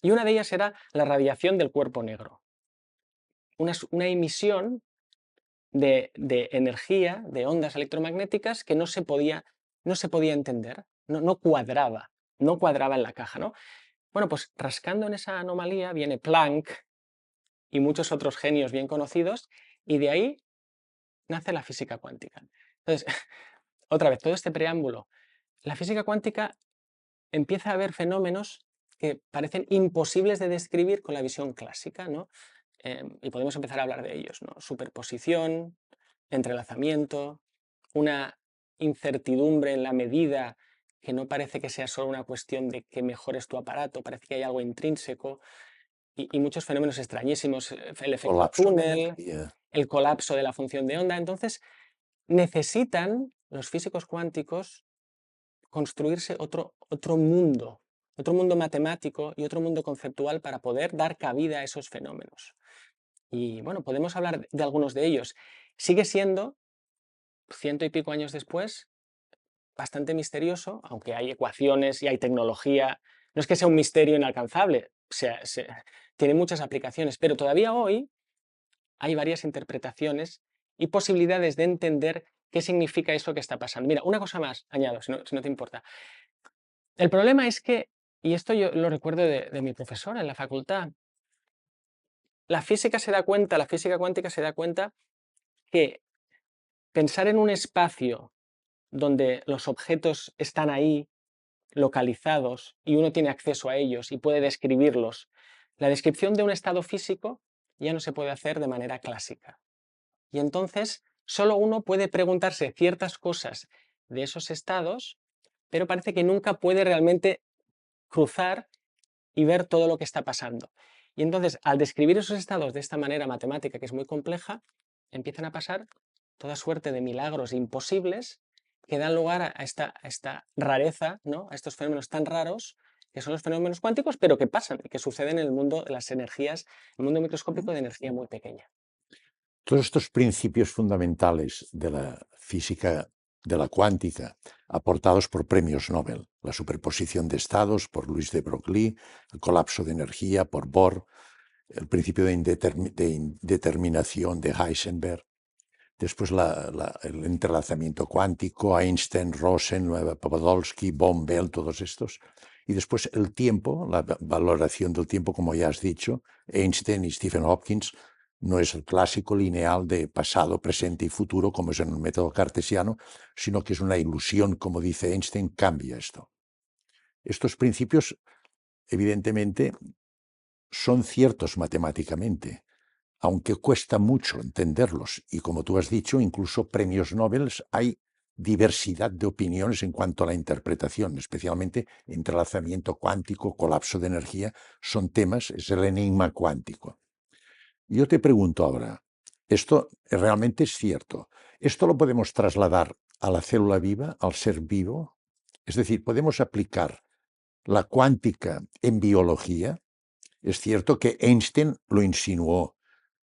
Y una de ellas era la radiación del cuerpo negro. Una emisión de energía, de ondas electromagnéticas que no se podía entender, no cuadraba en la caja, ¿no? Bueno, pues rascando en esa anomalía viene Planck y muchos otros genios bien conocidos, y de ahí nace la física cuántica. Entonces, otra vez, todo este preámbulo, la física cuántica empieza a ver fenómenos que parecen imposibles de describir con la visión clásica, ¿no? Y podemos empezar a hablar de ellos, ¿no? Superposición, entrelazamiento, una incertidumbre en la medida que no parece que sea solo una cuestión de que mejores tu aparato, parece que hay algo intrínseco, y muchos fenómenos extrañísimos, el efecto Colapso de túnel, energía. el colapso de la función de onda. Entonces, necesitan los físicos cuánticos construirse otro mundo matemático y otro mundo conceptual para poder dar cabida a esos fenómenos. Y bueno, podemos hablar de algunos de ellos. Sigue siendo, ciento y pico años después, bastante misterioso, aunque hay ecuaciones y hay tecnología. No es que sea un misterio inalcanzable, tiene muchas aplicaciones, pero todavía hoy hay varias interpretaciones y posibilidades de entender qué significa eso que está pasando. Mira, una cosa más, añado, si no te importa. El problema es que, y esto yo lo recuerdo de mi profesora en la facultad, la física cuántica se da cuenta que pensar en un espacio donde los objetos están ahí, localizados, y uno tiene acceso a ellos y puede describirlos, la descripción de un estado físico ya no se puede hacer de manera clásica. Y entonces solo uno puede preguntarse ciertas cosas de esos estados, pero parece que nunca puede realmente cruzar y ver todo lo que está pasando. Y entonces, al describir esos estados de esta manera matemática, que es muy compleja, empiezan a pasar toda suerte de milagros imposibles que dan lugar a esta rareza, ¿no? A estos fenómenos tan raros, que son los fenómenos cuánticos, pero que pasan y que suceden en el mundo de las energías, el mundo microscópico de energía muy pequeña. Todos estos principios fundamentales de la física de la cuántica, aportados por premios Nobel, la superposición de estados por Louis de Broglie, el colapso de energía por Bohr, el principio de indeterminación de Heisenberg, después el entrelazamiento cuántico, Einstein, Rosen, Podolsky, Bohm-Bell, todos estos, y después el tiempo, la valoración del tiempo, como ya has dicho, Einstein y Stephen Hopkins. No es el clásico lineal de pasado, presente y futuro, como es en el método cartesiano, sino que es una ilusión, como dice Einstein, cambia esto. Estos principios, evidentemente, son ciertos matemáticamente, aunque cuesta mucho entenderlos. Y como tú has dicho, incluso premios Nobel hay diversidad de opiniones en cuanto a la interpretación, especialmente entrelazamiento cuántico, colapso de energía, son temas, es el enigma cuántico. Yo te pregunto ahora, ¿esto realmente es cierto? ¿Esto lo podemos trasladar a la célula viva, al ser vivo? Es decir, ¿podemos aplicar la cuántica en biología? Es cierto que Einstein lo insinuó.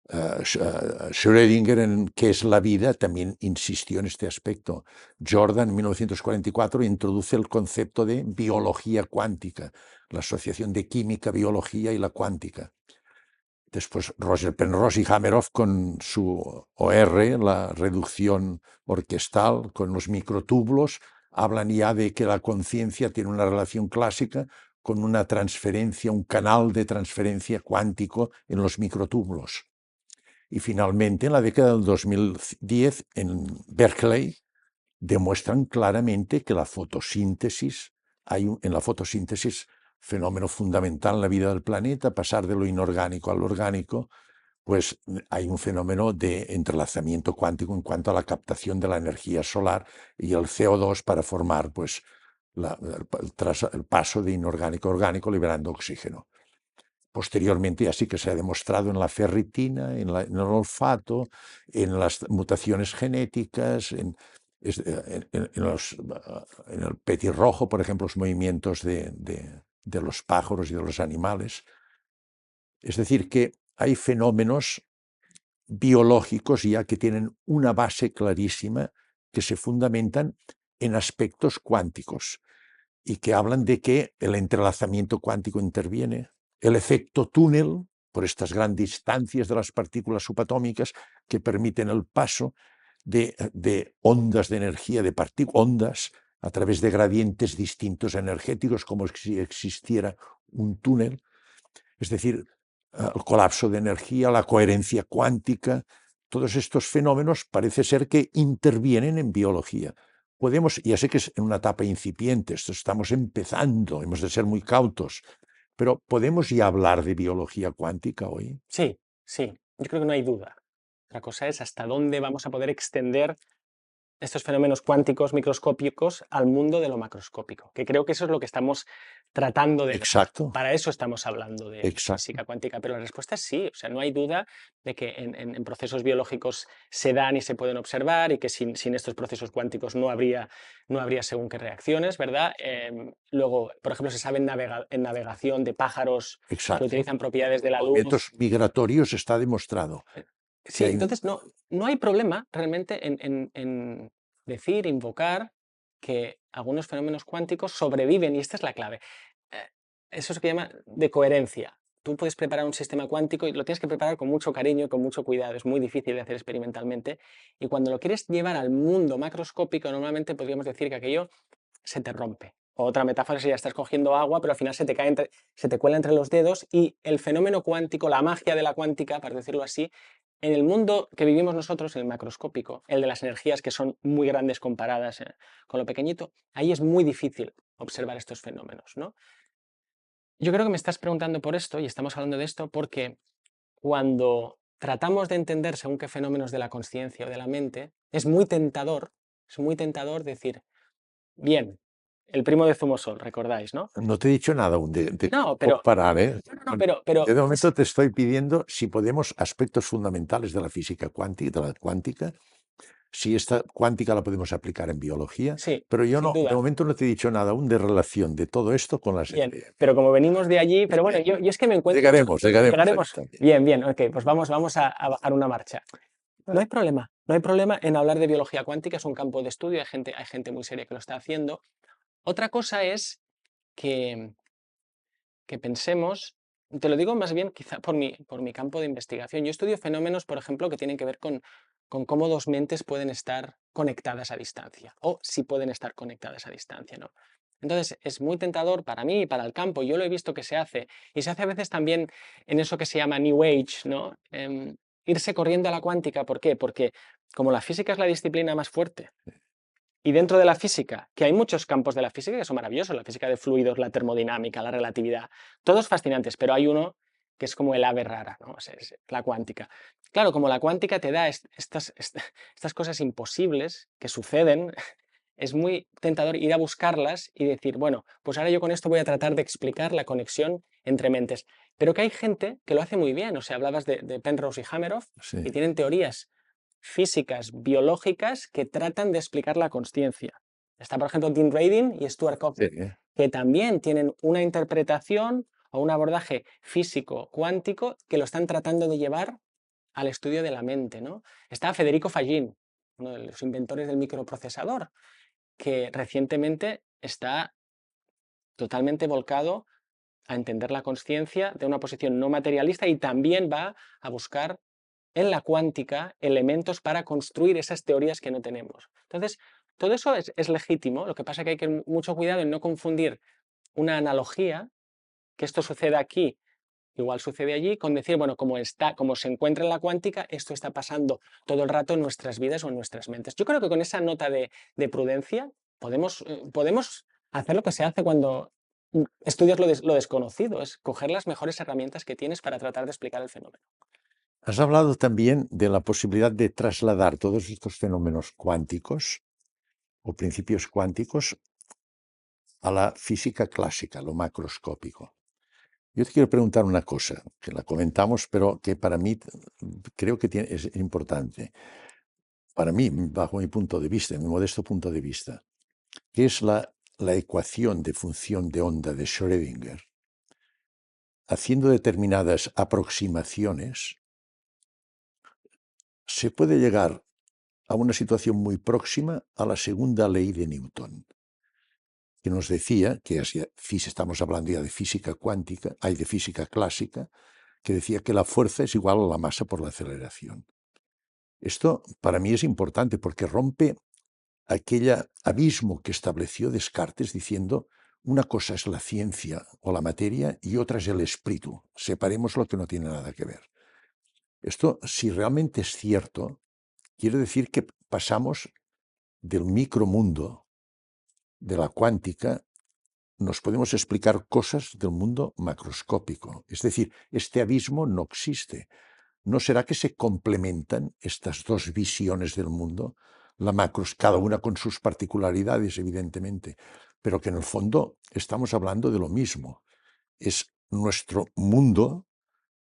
Schrödinger, en qué es la vida, también insistió en este aspecto. Jordan, en 1944, introduce el concepto de biología cuántica, la asociación de química, biología y la cuántica. Después Roger Penrose y Hameroff con su OR, la reducción orquestal, con los microtúbulos, hablan ya de que la conciencia tiene una relación clásica con una transferencia, un canal de transferencia cuántico en los microtúbulos. Y finalmente, en la década del 2010, en Berkeley, demuestran claramente que la fotosíntesis, en la fotosíntesis, fenómeno fundamental en la vida del planeta, pasar de lo inorgánico al orgánico, pues hay un fenómeno de entrelazamiento cuántico en cuanto a la captación de la energía solar y el CO2 para formar pues, el paso de inorgánico a orgánico liberando oxígeno. Posteriormente, así que se ha demostrado en la ferritina, en el olfato, en las mutaciones genéticas, en el petirrojo, por ejemplo, los movimientos de los pájaros y de los animales. Es decir, que hay fenómenos biológicos ya que tienen una base clarísima que se fundamentan en aspectos cuánticos y que hablan de que el entrelazamiento cuántico interviene, el efecto túnel por estas grandes distancias de las partículas subatómicas que permiten el paso de ondas de energía, de ondas a través de gradientes distintos energéticos, como si existiera un túnel. Es decir, el colapso de energía, la coherencia cuántica, todos estos fenómenos parece ser que intervienen en biología. Podemos, ya sé que es en una etapa incipiente, esto estamos empezando, hemos de ser muy cautos, pero ¿podemos ya hablar de biología cuántica hoy? Sí, sí, yo creo que no hay duda. La cosa es hasta dónde vamos a poder extender estos fenómenos cuánticos microscópicos al mundo de lo macroscópico, que creo que eso es lo que estamos tratando de ver. Exacto, Para eso estamos hablando de exacto. física cuántica, pero la respuesta es sí, o sea, no hay duda de que en procesos biológicos se dan y se pueden observar y que sin estos procesos cuánticos no habría según qué reacciones, ¿verdad? Luego, por ejemplo, se sabe en navegación de pájaros que Exacto. utilizan propiedades de la luz. Movimientos migratorios está demostrado. Sí, entonces no hay problema realmente en decir, invocar que algunos fenómenos cuánticos sobreviven, y esta es la clave. Eso es lo que llama de coherencia. Tú puedes preparar un sistema cuántico y lo tienes que preparar con mucho cariño y con mucho cuidado. Es muy difícil de hacer experimentalmente. Y cuando lo quieres llevar al mundo macroscópico, normalmente podríamos decir que aquello se te rompe. Otra metáfora sería, estás cogiendo agua, pero al final se te cuela entre los dedos y el fenómeno cuántico, la magia de la cuántica, para decirlo así, en el mundo que vivimos nosotros, el macroscópico, el de las energías que son muy grandes comparadas con lo pequeñito, ahí es muy difícil observar estos fenómenos, ¿no? Yo creo que me estás preguntando por esto y estamos hablando de esto porque cuando tratamos de entender según qué fenómenos de la consciencia o de la mente, es muy tentador decir, bien, el primo de Zumosol, recordáis, ¿no? No te he dicho nada aún de No, pero, comparar, ¿eh? no, pero Yo de momento te estoy pidiendo si podemos aspectos fundamentales de la física cuántica, de la cuántica, si esta cuántica la podemos aplicar en biología, sí, pero yo sin no, de duda. momento no te he dicho nada aún de relación de todo esto con las Bien, estrellas. pero como venimos de allí, pero bueno, yo es que me encuentro... Llegaremos allí Llegaremos. también. Bien, bien, ok, pues vamos a bajar una marcha. No hay problema en hablar de biología cuántica, es un campo de estudio, hay gente muy seria que lo está haciendo. Otra cosa es que, que pensemos, te lo digo más bien quizá por mi campo de investigación. Yo estudio fenómenos, por ejemplo, que tienen que ver con cómo dos mentes pueden estar conectadas a distancia, o si pueden estar conectadas a distancia, ¿no? Entonces, es muy tentador para mí y para el campo, yo lo he visto que se hace, y se hace a veces también en eso que se llama New Age, ¿no? Irse corriendo a la cuántica, ¿por qué? Porque como la física es la disciplina más fuerte, y dentro de la física, que hay muchos campos de la física que son maravillosos, la física de fluidos, la termodinámica, la relatividad, todos fascinantes, pero hay uno que es como el ave rara, ¿no? O sea, es la cuántica. Claro, como la cuántica te da estas cosas imposibles que suceden, es muy tentador ir a buscarlas y decir, bueno, pues ahora yo con esto voy a tratar de explicar la conexión entre mentes. Pero que hay gente que lo hace muy bien, o sea, hablabas de Penrose y Hameroff, Sí, y tienen teorías físicas, biológicas, que tratan de explicar la consciencia. Está, por ejemplo, Dean Radin y Stuart sí, Copeland, que también tienen una interpretación o un abordaje físico cuántico que lo están tratando de llevar al estudio de la mente, ¿no? Está Federico Fagin, uno de los inventores del microprocesador, que recientemente está totalmente volcado a entender la consciencia de una posición no materialista y también va a buscar en la cuántica elementos para construir esas teorías que no tenemos. Entonces, todo eso es legítimo, lo que pasa es que hay que tener mucho cuidado en no confundir una analogía, que esto sucede aquí, igual sucede allí, con decir, bueno, como se encuentra en la cuántica, esto está pasando todo el rato en nuestras vidas o en nuestras mentes. Yo creo que con esa nota de prudencia podemos hacer lo que se hace cuando estudias lo desconocido, es coger las mejores herramientas que tienes para tratar de explicar el fenómeno. Has hablado también de la posibilidad de trasladar todos estos fenómenos cuánticos o principios cuánticos a la física clásica, lo macroscópico. Yo te quiero preguntar una cosa, que la comentamos, pero que para mí creo que es importante. Para mí, bajo mi punto de vista, mi modesto punto de vista, que es la ecuación de función de onda de Schrödinger, haciendo determinadas aproximaciones, se puede llegar a una situación muy próxima a la segunda ley de Newton, que nos decía, que estamos hablando ya de física cuántica, hay de física clásica, que decía que la fuerza es igual a la masa por la aceleración. Esto para mí es importante porque rompe aquel abismo que estableció Descartes diciendo una cosa es la ciencia o la materia y otra es el espíritu. Separemos lo que no tiene nada que ver. Esto, si realmente es cierto, quiere decir que pasamos del micromundo, de la cuántica, nos podemos explicar cosas del mundo macroscópico. Es decir, este abismo no existe. ¿No será que se complementan estas dos visiones del mundo? La macros, cada una con sus particularidades, evidentemente, pero que en el fondo estamos hablando de lo mismo. Es nuestro mundo,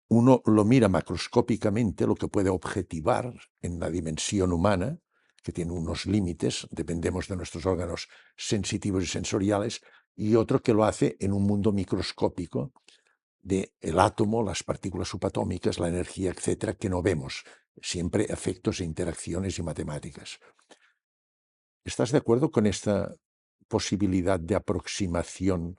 uno lo mira macroscópicamente, lo que puede objetivar en la dimensión humana, que tiene unos límites, dependemos de nuestros órganos sensitivos y sensoriales, y otro que lo hace en un mundo microscópico, del átomo, las partículas subatómicas, la energía, etcétera, que no vemos, siempre efectos e interacciones y matemáticas. ¿Estás de acuerdo con esta posibilidad de aproximación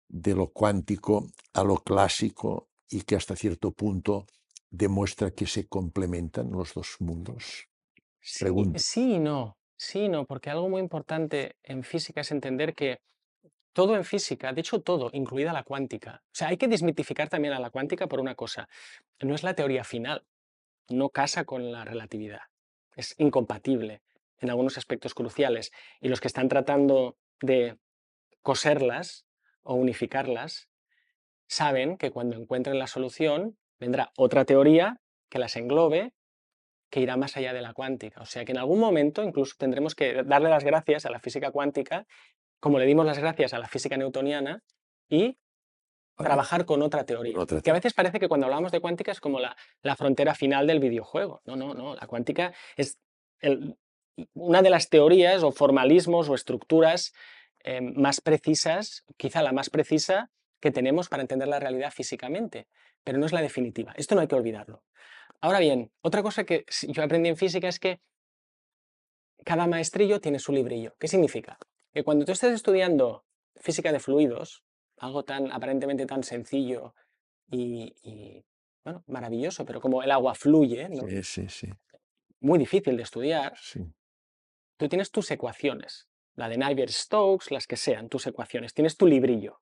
de lo cuántico a lo clásico y que hasta cierto punto demuestra que se complementan los dos mundos? Sí, Pregunto. sí y no, porque algo muy importante en física es entender que todo en física, de hecho todo, incluida la cuántica. O sea, hay que desmitificar también a la cuántica por una cosa. No es la teoría final, no casa con la relatividad. Es incompatible en algunos aspectos cruciales. Y los que están tratando de coserlas o unificarlas saben que cuando encuentren la solución vendrá otra teoría que las englobe, que irá más allá de la cuántica. O sea que en algún momento incluso tendremos que darle las gracias a la física cuántica, como le dimos las gracias a la física newtoniana, y trabajar con otra teoría. Que a veces parece que cuando hablamos de cuántica es como la frontera final del videojuego. No, no, no. La cuántica es una de las teorías o formalismos o estructuras más precisas, quizá la más precisa que tenemos para entender la realidad físicamente, pero no es la definitiva. Esto no hay que olvidarlo. Ahora bien, otra cosa que yo aprendí en física es que cada maestrillo tiene su librillo. ¿Qué significa? Que cuando tú estés estudiando física de fluidos, algo tan aparentemente tan sencillo y bueno, maravilloso, pero como el agua fluye, ¿no? Sí. Muy difícil de estudiar, Sí. tú tienes tus ecuaciones, la de Navier-Stokes, las que sean, tus ecuaciones, tienes tu librillo.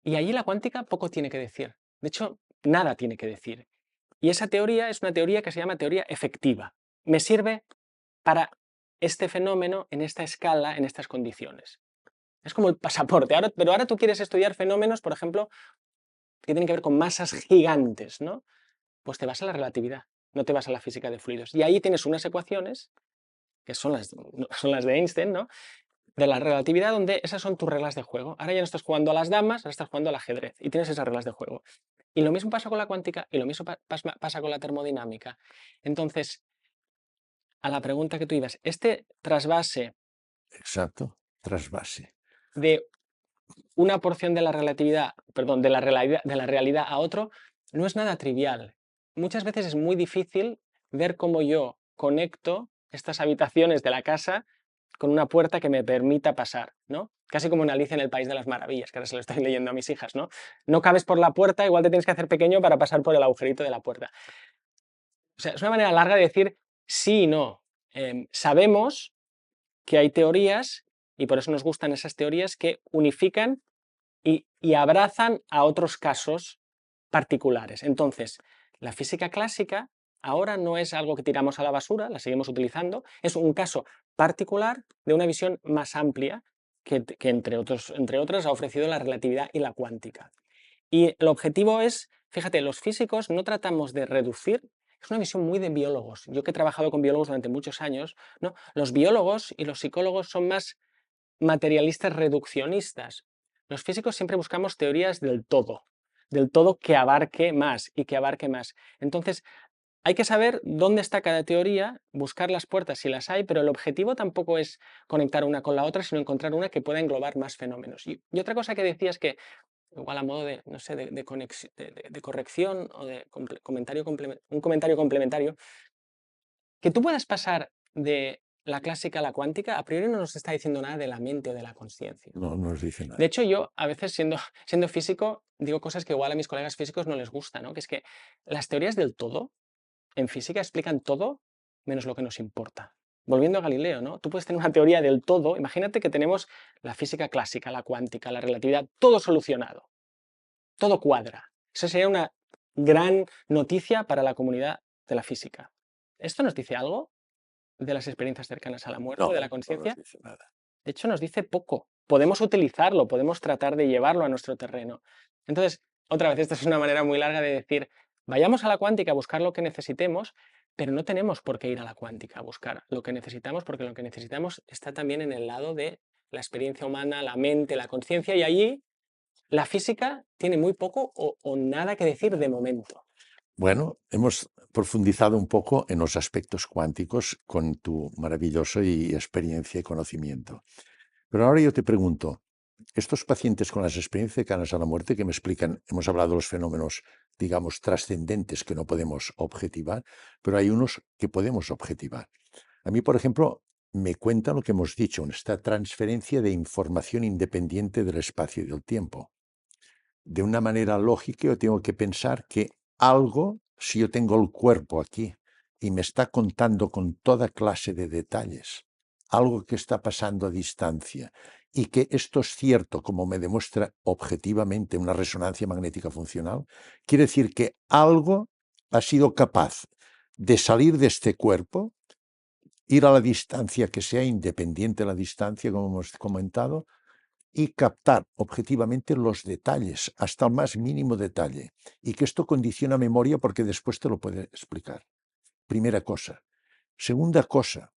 Y allí la cuántica poco tiene que decir. De hecho, nada tiene que decir. Y esa teoría es una teoría que se llama teoría efectiva. Me sirve para este fenómeno en esta escala, en estas condiciones. Es como el pasaporte. Pero ahora tú quieres estudiar fenómenos, por ejemplo, que tienen que ver con masas gigantes, ¿no? Pues te vas a la relatividad, no te vas a la física de fluidos. Y ahí tienes unas ecuaciones, que son las de Einstein, ¿no? De la relatividad, donde esas son tus reglas de juego. Ahora ya no estás jugando a las damas, ahora estás jugando al ajedrez y tienes esas reglas de juego. Y lo mismo pasa con la cuántica y lo mismo pasa con la termodinámica. Entonces, a la pregunta que tú ibas, este trasvase. Exacto, trasvase. De una porción de la relatividad, perdón, de la realidad a otro, no es nada trivial. Muchas veces es muy difícil ver cómo yo conecto estas habitaciones de la casa con una puerta que me permita pasar, ¿no? Casi como en Alicia en el País de las Maravillas, que ahora se lo estoy leyendo a mis hijas, ¿no? No cabes por la puerta, igual te tienes que hacer pequeño para pasar por el agujerito de la puerta. O sea, es una manera larga de decir sí y no. Sabemos que hay teorías, y por eso nos gustan esas teorías, que unifican y abrazan a otros casos particulares. Entonces, la física clásica ahora no es algo que tiramos a la basura, la seguimos utilizando, es un caso particular de una visión más amplia que entre otras ha ofrecido la relatividad y la cuántica. Y el objetivo es, fíjate, los físicos no tratamos de reducir, es una visión muy de biólogos. Yo que he trabajado con biólogos durante muchos años, ¿no? Los biólogos y los psicólogos son más materialistas reduccionistas. Los físicos siempre buscamos teorías del todo que abarque más y que abarque más. Entonces, hay que saber dónde está cada teoría, buscar las puertas si las hay, pero el objetivo tampoco es conectar una con la otra, sino encontrar una que pueda englobar más fenómenos. Y otra cosa que decía es que, igual a modo de, no sé, de corrección o de un comentario complementario, que tú puedas pasar de la clásica a la cuántica, a priori no nos está diciendo nada de la mente o de la consciencia. No nos dice nada. De hecho, yo a veces siendo físico digo cosas que igual a mis colegas físicos no les gusta, ¿no? Que es que las teorías del todo en física explican todo menos lo que nos importa. Volviendo a Galileo, ¿no? Tú puedes tener una teoría del todo, imagínate que tenemos la física clásica, la cuántica, la relatividad, todo solucionado, todo cuadra. Eso sería una gran noticia para la comunidad de la física. ¿Esto nos dice algo de las experiencias cercanas a la muerte o de la No conciencia? nos dice nada. De hecho, nos dice poco. Podemos utilizarlo, podemos tratar de llevarlo a nuestro terreno. Entonces, otra vez, esta es una manera muy larga de decir, vayamos a la cuántica a buscar lo que necesitemos, pero no tenemos por qué ir a la cuántica a buscar lo que necesitamos, porque lo que necesitamos está también en el lado de la experiencia humana, la mente, la conciencia, y allí la física tiene muy poco o nada que decir de momento. Bueno, hemos profundizado un poco en los aspectos cuánticos con tu maravilloso y experiencia y conocimiento. Pero ahora yo te pregunto, estos pacientes con las experiencias cercanas a la muerte que me explican, hemos hablado de los fenómenos, digamos, trascendentes que no podemos objetivar, pero hay unos que podemos objetivar. A mí, por ejemplo, me cuentan lo que hemos dicho, esta transferencia de información independiente del espacio y del tiempo. De una manera lógica, yo tengo que pensar que algo, si yo tengo el cuerpo aquí y me está contando con toda clase de detalles, algo que está pasando a distancia, y que esto es cierto, como me demuestra objetivamente una resonancia magnética funcional, quiere decir que algo ha sido capaz de salir de este cuerpo, ir a la distancia que sea, independiente de la distancia, como hemos comentado, y captar objetivamente los detalles, hasta el más mínimo detalle, y que esto condiciona memoria porque después te lo puede explicar. Primera cosa. Segunda cosa,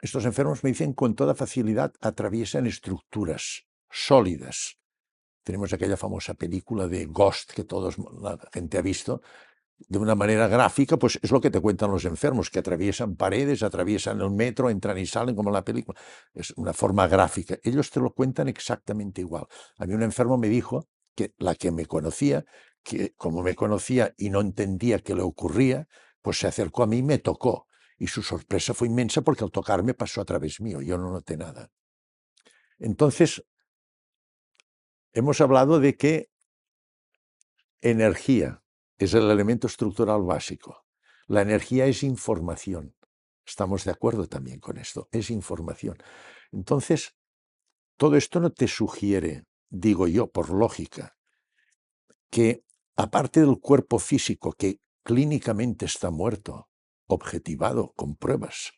estos enfermos me dicen con toda facilidad atraviesan estructuras sólidas. Tenemos aquella famosa película de Ghost que la gente ha visto, de una manera gráfica, pues es lo que te cuentan los enfermos, que atraviesan paredes, atraviesan el metro, entran y salen como en la película. Es una forma gráfica. Ellos te lo cuentan exactamente igual. A mí un enfermo me dijo que la que me conocía, que como me conocía y no entendía qué le ocurría, pues se acercó a mí y me tocó. Y su sorpresa fue inmensa porque al tocarme pasó a través mío. Yo no noté nada. Entonces, hemos hablado de que energía es el elemento estructural básico. La energía es información. Estamos de acuerdo también con esto. Es información. Entonces, todo esto no te sugiere, digo yo, por lógica, que aparte del cuerpo físico que clínicamente está muerto, objetivado con pruebas,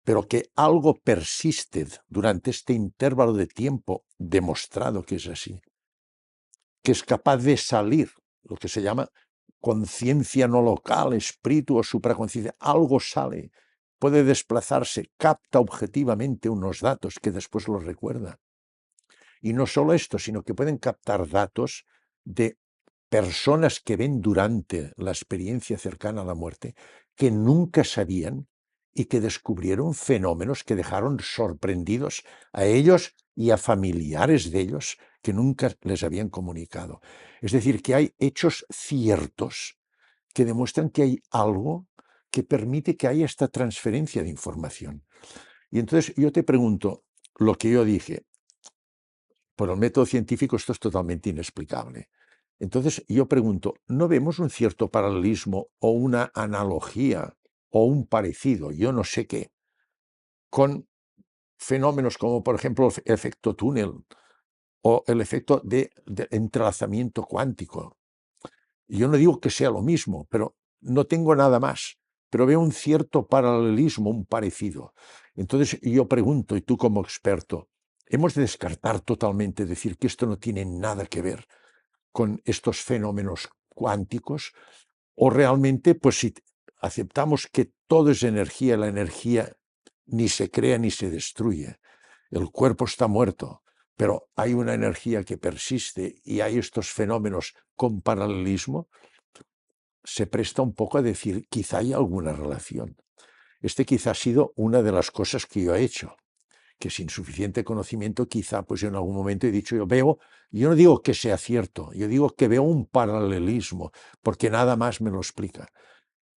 pero que algo persiste durante este intervalo de tiempo demostrado que es así, que es capaz de salir, lo que se llama conciencia no local, espíritu o supraconciencia, algo sale, puede desplazarse, capta objetivamente unos datos que después los recuerda. Y no solo esto, sino que pueden captar datos de personas que ven durante la experiencia cercana a la muerte, que nunca sabían y que descubrieron fenómenos que dejaron sorprendidos a ellos y a familiares de ellos que nunca les habían comunicado. Es decir, que hay hechos ciertos que demuestran que hay algo que permite que haya esta transferencia de información. Y entonces yo te pregunto, lo que yo dije, por el método científico esto es totalmente inexplicable. Entonces yo pregunto, ¿no vemos un cierto paralelismo o una analogía o un parecido, yo no sé qué, con fenómenos como por ejemplo el efecto túnel o el efecto de entrelazamiento cuántico? Yo no digo que sea lo mismo, pero no tengo nada más, pero veo un cierto paralelismo, un parecido. Entonces yo pregunto, y tú como experto, ¿hemos de descartar totalmente, decir que esto no tiene nada que ver con estos fenómenos cuánticos? ¿O realmente, pues si aceptamos que todo es energía, la energía ni se crea ni se destruye, el cuerpo está muerto, pero hay una energía que persiste y hay estos fenómenos con paralelismo, se presta un poco a decir, quizá hay alguna relación. Este quizá ha sido una de las cosas que yo he hecho, que sin suficiente conocimiento quizá pues yo en algún momento he dicho, yo no digo que sea cierto, yo digo que veo un paralelismo, porque nada más me lo explica.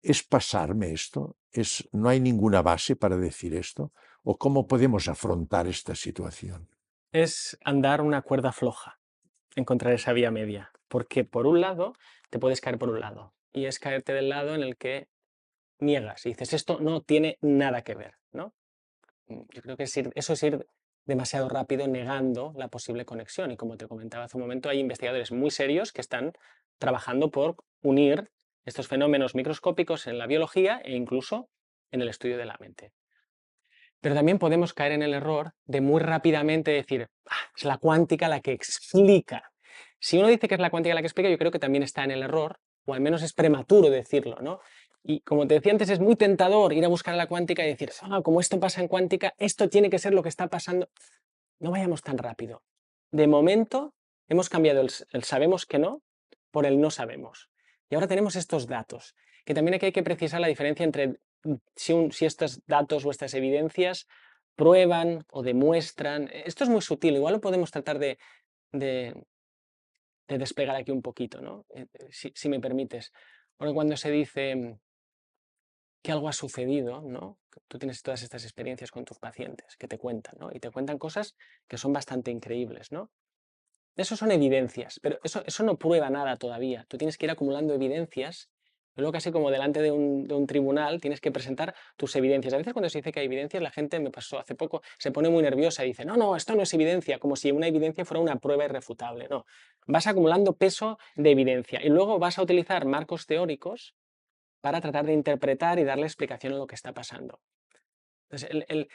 ¿Es pasarme esto? ¿No hay ninguna base para decir esto? ¿O cómo podemos afrontar esta situación? Es andar una cuerda floja, encontrar esa vía media, porque por un lado te puedes caer por un lado, y es caerte del lado en el que niegas y dices, esto no tiene nada que ver, ¿no? Yo creo que eso es ir demasiado rápido negando la posible conexión, y como te comentaba hace un momento, hay investigadores muy serios que están trabajando por unir estos fenómenos microscópicos en la biología e incluso en el estudio de la mente. Pero también podemos caer en el error de muy rápidamente decir, es la cuántica la que explica. Si uno dice que es la cuántica la que explica, yo creo que también está en el error, o al menos es prematuro decirlo, ¿no? Y como te decía antes, es muy tentador ir a buscar la cuántica y decir, como esto pasa en cuántica, esto tiene que ser lo que está pasando. No vayamos tan rápido. De momento, hemos cambiado el sabemos que no por el no sabemos. Y ahora tenemos estos datos, que también aquí hay que precisar la diferencia entre si estos datos o estas evidencias prueban o demuestran. Esto es muy sutil, igual lo podemos tratar de desplegar aquí un poquito, ¿no? Si me permites. Porque cuando se dice que algo ha sucedido, ¿no? Tú tienes todas estas experiencias con tus pacientes que te cuentan, ¿no? Y te cuentan cosas que son bastante increíbles, ¿no? Eso son evidencias, pero eso no prueba nada todavía. Tú tienes que ir acumulando evidencias, y luego casi como delante de un tribunal tienes que presentar tus evidencias. A veces cuando se dice que hay evidencias, la gente, me pasó hace poco, se pone muy nerviosa y dice, no, no, esto no es evidencia, como si una evidencia fuera una prueba irrefutable. No, vas acumulando peso de evidencia y luego vas a utilizar marcos teóricos para tratar de interpretar y darle explicación a lo que está pasando. Entonces,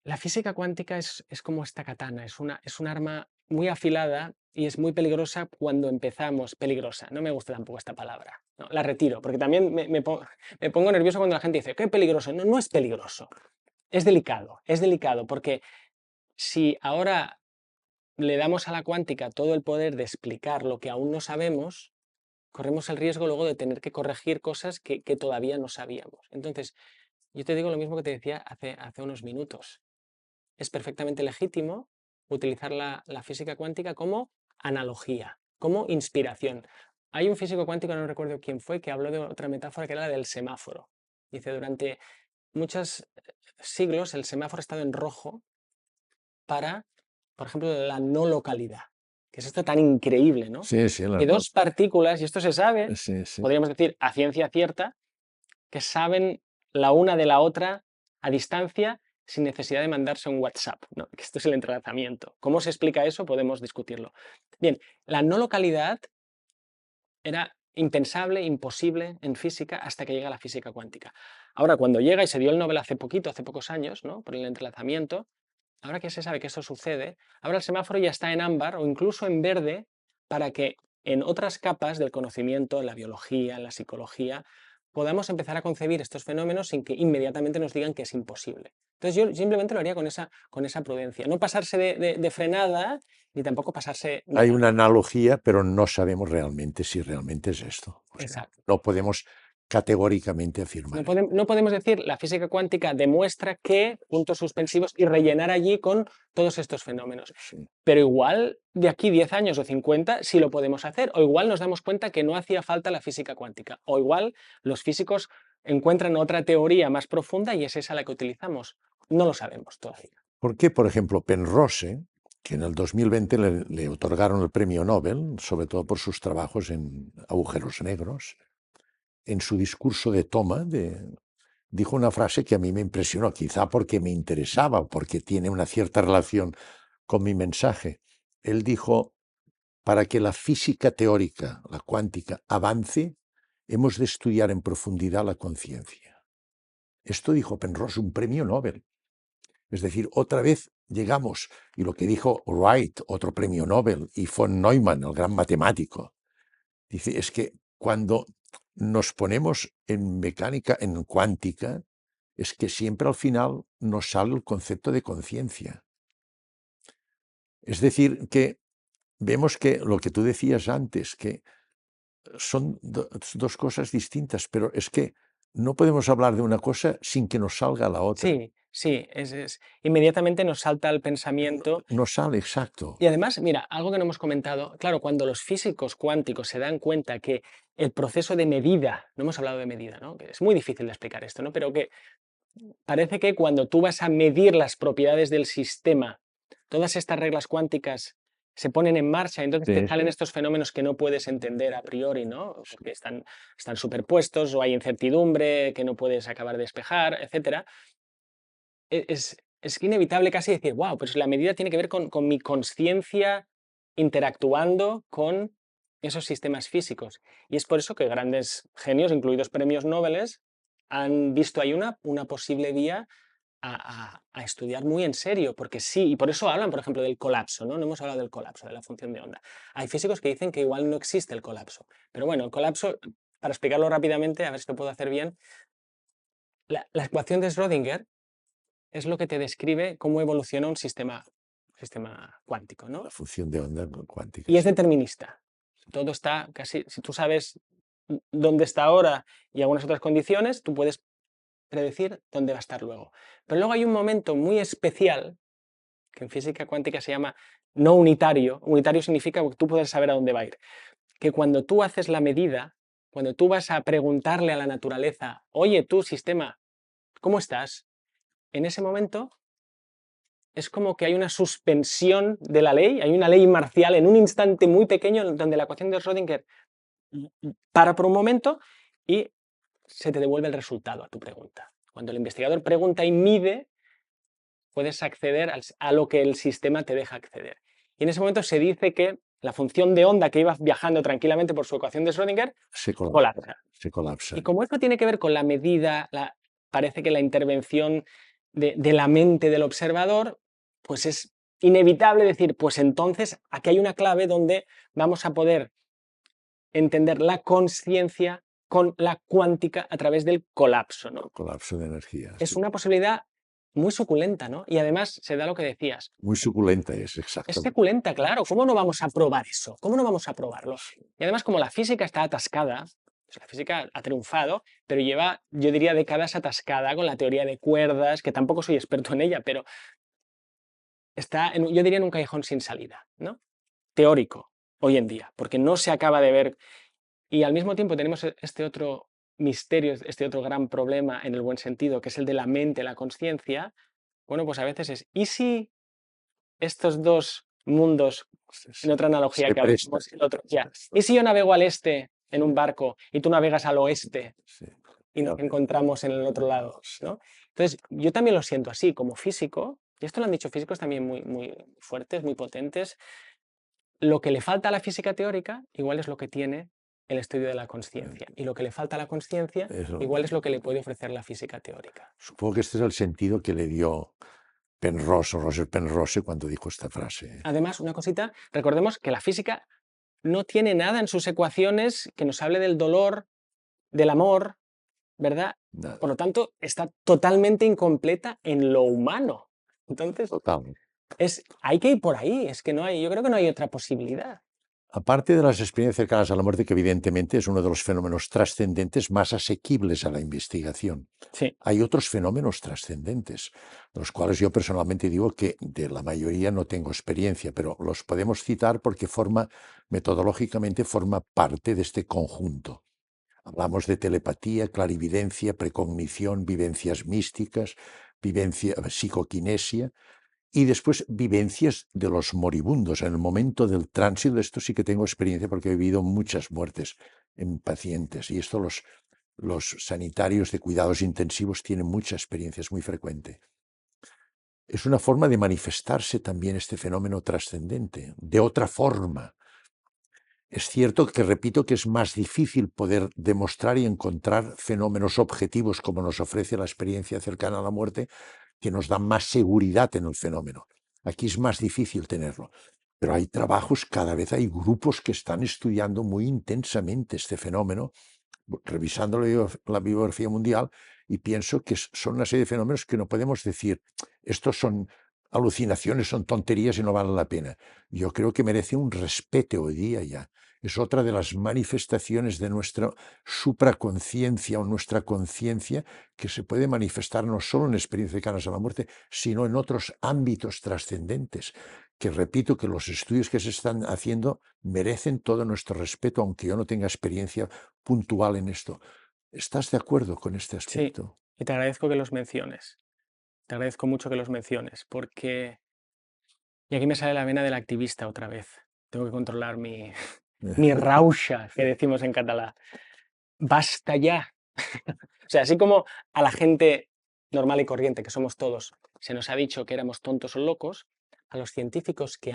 La física cuántica es como esta katana, es un arma muy afilada y es muy peligrosa cuando empezamos. Peligrosa, no me gusta tampoco esta palabra, no, la retiro, porque también me pongo nervioso cuando la gente dice, qué peligroso. No, no es peligroso, es delicado, porque si ahora le damos a la cuántica todo el poder de explicar lo que aún no sabemos, corremos el riesgo luego de tener que corregir cosas que todavía no sabíamos. Entonces, yo te digo lo mismo que te decía hace unos minutos. Es perfectamente legítimo utilizar la física cuántica como analogía, como inspiración. Hay un físico cuántico, no recuerdo quién fue, que habló de otra metáfora que era la del semáforo. Dice, durante muchos siglos el semáforo ha estado en rojo para, por ejemplo, la no localidad. Que es esto tan increíble, ¿no? Sí, sí, Que dos partículas, y esto se sabe, sí, sí. podríamos decir a ciencia cierta, que saben la una de la otra a distancia sin necesidad de mandarse un WhatsApp, ¿no? Que esto es el entrelazamiento. ¿Cómo se explica eso? Podemos discutirlo. Bien, la no localidad era impensable, imposible en física hasta que llega la física cuántica. Ahora, cuando llega, y se dio el Nobel hace poquito, hace pocos años, ¿no? Por el entrelazamiento, ahora que se sabe que eso sucede, ahora el semáforo ya está en ámbar o incluso en verde para que en otras capas del conocimiento, en la biología, en la psicología, podamos empezar a concebir estos fenómenos sin que inmediatamente nos digan que es imposible. Entonces yo simplemente lo haría con esa prudencia, no pasarse de frenada ni tampoco pasarse de Hay largo. una analogía, pero no sabemos realmente si realmente es esto. O sea, Exacto. no podemos categóricamente afirmar. No podemos decir la física cuántica demuestra que, puntos suspensivos, y rellenar allí con todos estos fenómenos. Sí. Pero igual de aquí 10 años o 50 sí lo podemos hacer, o igual nos damos cuenta que no hacía falta la física cuántica, o igual los físicos encuentran otra teoría más profunda y es esa la que utilizamos. No lo sabemos todavía. ¿Por qué, por ejemplo, Penrose, que en el 2020 le otorgaron el premio Nobel, sobre todo por sus trabajos en agujeros negros, en su discurso de toma dijo una frase que a mí me impresionó, quizá porque me interesaba, porque tiene una cierta relación con mi mensaje. Él dijo, para que la física teórica, la cuántica, avance, hemos de estudiar en profundidad la conciencia. Esto dijo Penrose, un premio Nobel. Es decir, otra vez llegamos, y lo que dijo Wright, otro premio Nobel, y von Neumann, el gran matemático, dice, es que cuando nos ponemos en mecánica, en cuántica, es que siempre al final nos sale el concepto de conciencia. Es decir, que vemos que lo que tú decías antes, que son dos cosas distintas, pero es que no podemos hablar de una cosa sin que nos salga la otra. Sí, sí, inmediatamente nos salta el pensamiento. No sale, exacto. Y además, mira, algo que no hemos comentado, claro, cuando los físicos cuánticos se dan cuenta que el proceso de medida, no hemos hablado de medida, ¿no? Que es muy difícil de explicar esto, ¿no? Pero que parece que cuando tú vas a medir las propiedades del sistema, todas estas reglas cuánticas se ponen en marcha, entonces te salen estos fenómenos que no puedes entender a priori, ¿no? Porque están superpuestos o hay incertidumbre que no puedes acabar de despejar, etc. Es inevitable casi decir, wow, pues la medida tiene que ver con mi conciencia interactuando con esos sistemas físicos. Y es por eso que grandes genios, incluidos premios Nobel, han visto ahí una posible vía a estudiar muy en serio, porque sí, y por eso hablan, por ejemplo, del colapso, ¿no? No hemos hablado del colapso, de la función de onda. Hay físicos que dicen que igual no existe el colapso, pero bueno, el colapso, para explicarlo rápidamente, a ver si lo puedo hacer bien, la ecuación de Schrödinger es lo que te describe cómo evoluciona un sistema cuántico, ¿no? La función de onda cuántica. Y es determinista. Todo está casi, si tú sabes dónde está ahora y algunas otras condiciones, tú puedes predecir dónde va a estar luego. Pero luego hay un momento muy especial, que en física cuántica se llama no unitario. Unitario significa que tú puedes saber a dónde va a ir. Que cuando tú haces la medida, cuando tú vas a preguntarle a la naturaleza, oye, tú, sistema, ¿cómo estás? En ese momento es como que hay una suspensión de la ley, hay una ley marcial en un instante muy pequeño donde la ecuación de Schrödinger para por un momento y se te devuelve el resultado a tu pregunta. Cuando el investigador pregunta y mide, puedes acceder a lo que el sistema te deja acceder. Y en ese momento se dice que la función de onda que iba viajando tranquilamente por su ecuación de Schrödinger colapsa. Se colapsa. Y como esto tiene que ver con la medida, parece que la intervención de la mente del observador, pues es inevitable decir, pues entonces aquí hay una clave donde vamos a poder entender la consciencia con la cuántica a través del colapso, ¿no? Colapso de energía. Es Sí. una posibilidad muy suculenta, ¿no? Y además se da lo que decías. Muy suculenta es, Es exacto. suculenta, claro. ¿Cómo no vamos a probar eso? ¿Cómo no vamos a probarlo? Y además, como la física está atascada, pues la física ha triunfado, pero lleva, yo diría, décadas atascada con la teoría de cuerdas, que tampoco soy experto en ella, pero está, yo diría, en un callejón sin salida, ¿no? Teórico, hoy en día, porque no se acaba de ver. Y al mismo tiempo tenemos este otro misterio, este otro gran problema en el buen sentido, que es el de la mente, la conciencia. Bueno, pues a veces es, ¿y si estos dos mundos, en otra analogía Se que presta. hablamos el otro, ya, ¿y si yo navego al este en un barco y tú navegas al oeste Sí. y nos encontramos en el otro lado, ¿no? Entonces, yo también lo siento así, como físico, y esto lo han dicho físicos también muy, muy fuertes, muy potentes, lo que le falta a la física teórica igual es lo que tiene el estudio de la consciencia, y lo que le falta a la consciencia Eso. igual es lo que le puede ofrecer la física teórica. Supongo que este es el sentido que le dio Penrose, Roger Penrose, cuando dijo esta frase. Además, una cosita, recordemos que la física no tiene nada en sus ecuaciones que nos hable del dolor, del amor, ¿verdad? Nada. Por lo tanto, está totalmente incompleta en lo humano. Entonces, Total. hay que ir por ahí, es que no hay, yo creo que no hay otra posibilidad. Aparte de las experiencias cercanas a la muerte, que evidentemente es uno de los fenómenos trascendentes más asequibles a la investigación, Sí, hay otros fenómenos trascendentes, de los cuales yo personalmente digo que de la mayoría no tengo experiencia, pero los podemos citar porque metodológicamente forma parte de este conjunto. Hablamos de telepatía, clarividencia, precognición, vivencias místicas, psicoquinesia, y después vivencias de los moribundos. En el momento del tránsito, esto sí que tengo experiencia porque he vivido muchas muertes en pacientes, y esto los sanitarios de cuidados intensivos tienen mucha experiencia, es muy frecuente. Es una forma de manifestarse también este fenómeno trascendente, de otra forma. Es cierto que, repito, que es más difícil poder demostrar y encontrar fenómenos objetivos como nos ofrece la experiencia cercana a la muerte, que nos dan más seguridad en el fenómeno. Aquí es más difícil tenerlo. Pero hay trabajos, cada vez hay grupos que están estudiando muy intensamente este fenómeno, revisando la bibliografía mundial, y pienso que son una serie de fenómenos que no podemos decir, estos son alucinaciones, son tonterías y no valen la pena. Yo creo que merece un respeto hoy día ya. Es otra de las manifestaciones de nuestra supraconciencia o nuestra conciencia, que se puede manifestar no solo en experiencias cercanas a la muerte, sino en otros ámbitos trascendentes, que repito que los estudios que se están haciendo merecen todo nuestro respeto, aunque yo no tenga experiencia puntual en esto. ¿Estás de acuerdo con este sí, aspecto? y te agradezco que los menciones. Te agradezco mucho que los menciones, porque... Y aquí me sale la vena del activista otra vez. Tengo que controlar mi rauxa, que decimos en catalán. Basta ya. O sea, así como a la gente normal y corriente, que somos todos, se nos ha dicho que éramos tontos o locos, a los científicos que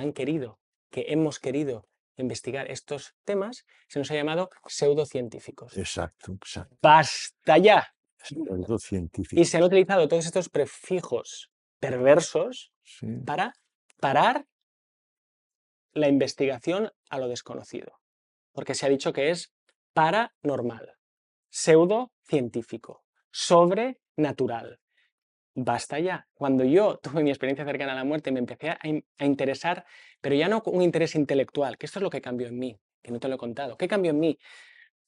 hemos querido investigar estos temas, se nos ha llamado pseudocientíficos. Exacto, exacto. ¡Basta ya! Pseudo científico. Y se han utilizado todos estos prefijos perversos Sí, para parar la investigación a lo desconocido. Porque se ha dicho que es paranormal, pseudocientífico, sobrenatural. Basta ya. Cuando yo tuve mi experiencia cercana a la muerte, me empecé a interesar, pero ya no con un interés intelectual, que esto es lo que cambió en mí, que no te lo he contado. ¿Qué cambió en mí?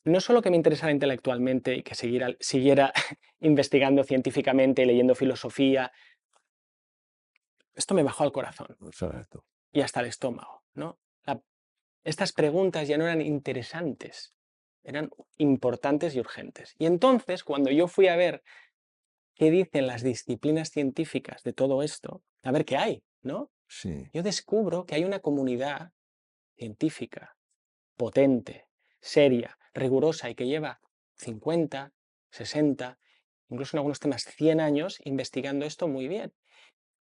No solo que me interesara intelectualmente y que siguiera investigando científicamente, leyendo filosofía, esto me bajó al corazón exacto. y hasta el estómago, ¿no? Estas preguntas ya no eran interesantes, eran importantes y urgentes. Y entonces, cuando yo fui a ver qué dicen las disciplinas científicas de todo esto, a ver qué hay, ¿no? Sí, Yo descubro que hay una comunidad científica potente, seria, rigurosa y que lleva 50, 60, incluso en algunos temas 100 años investigando esto muy bien.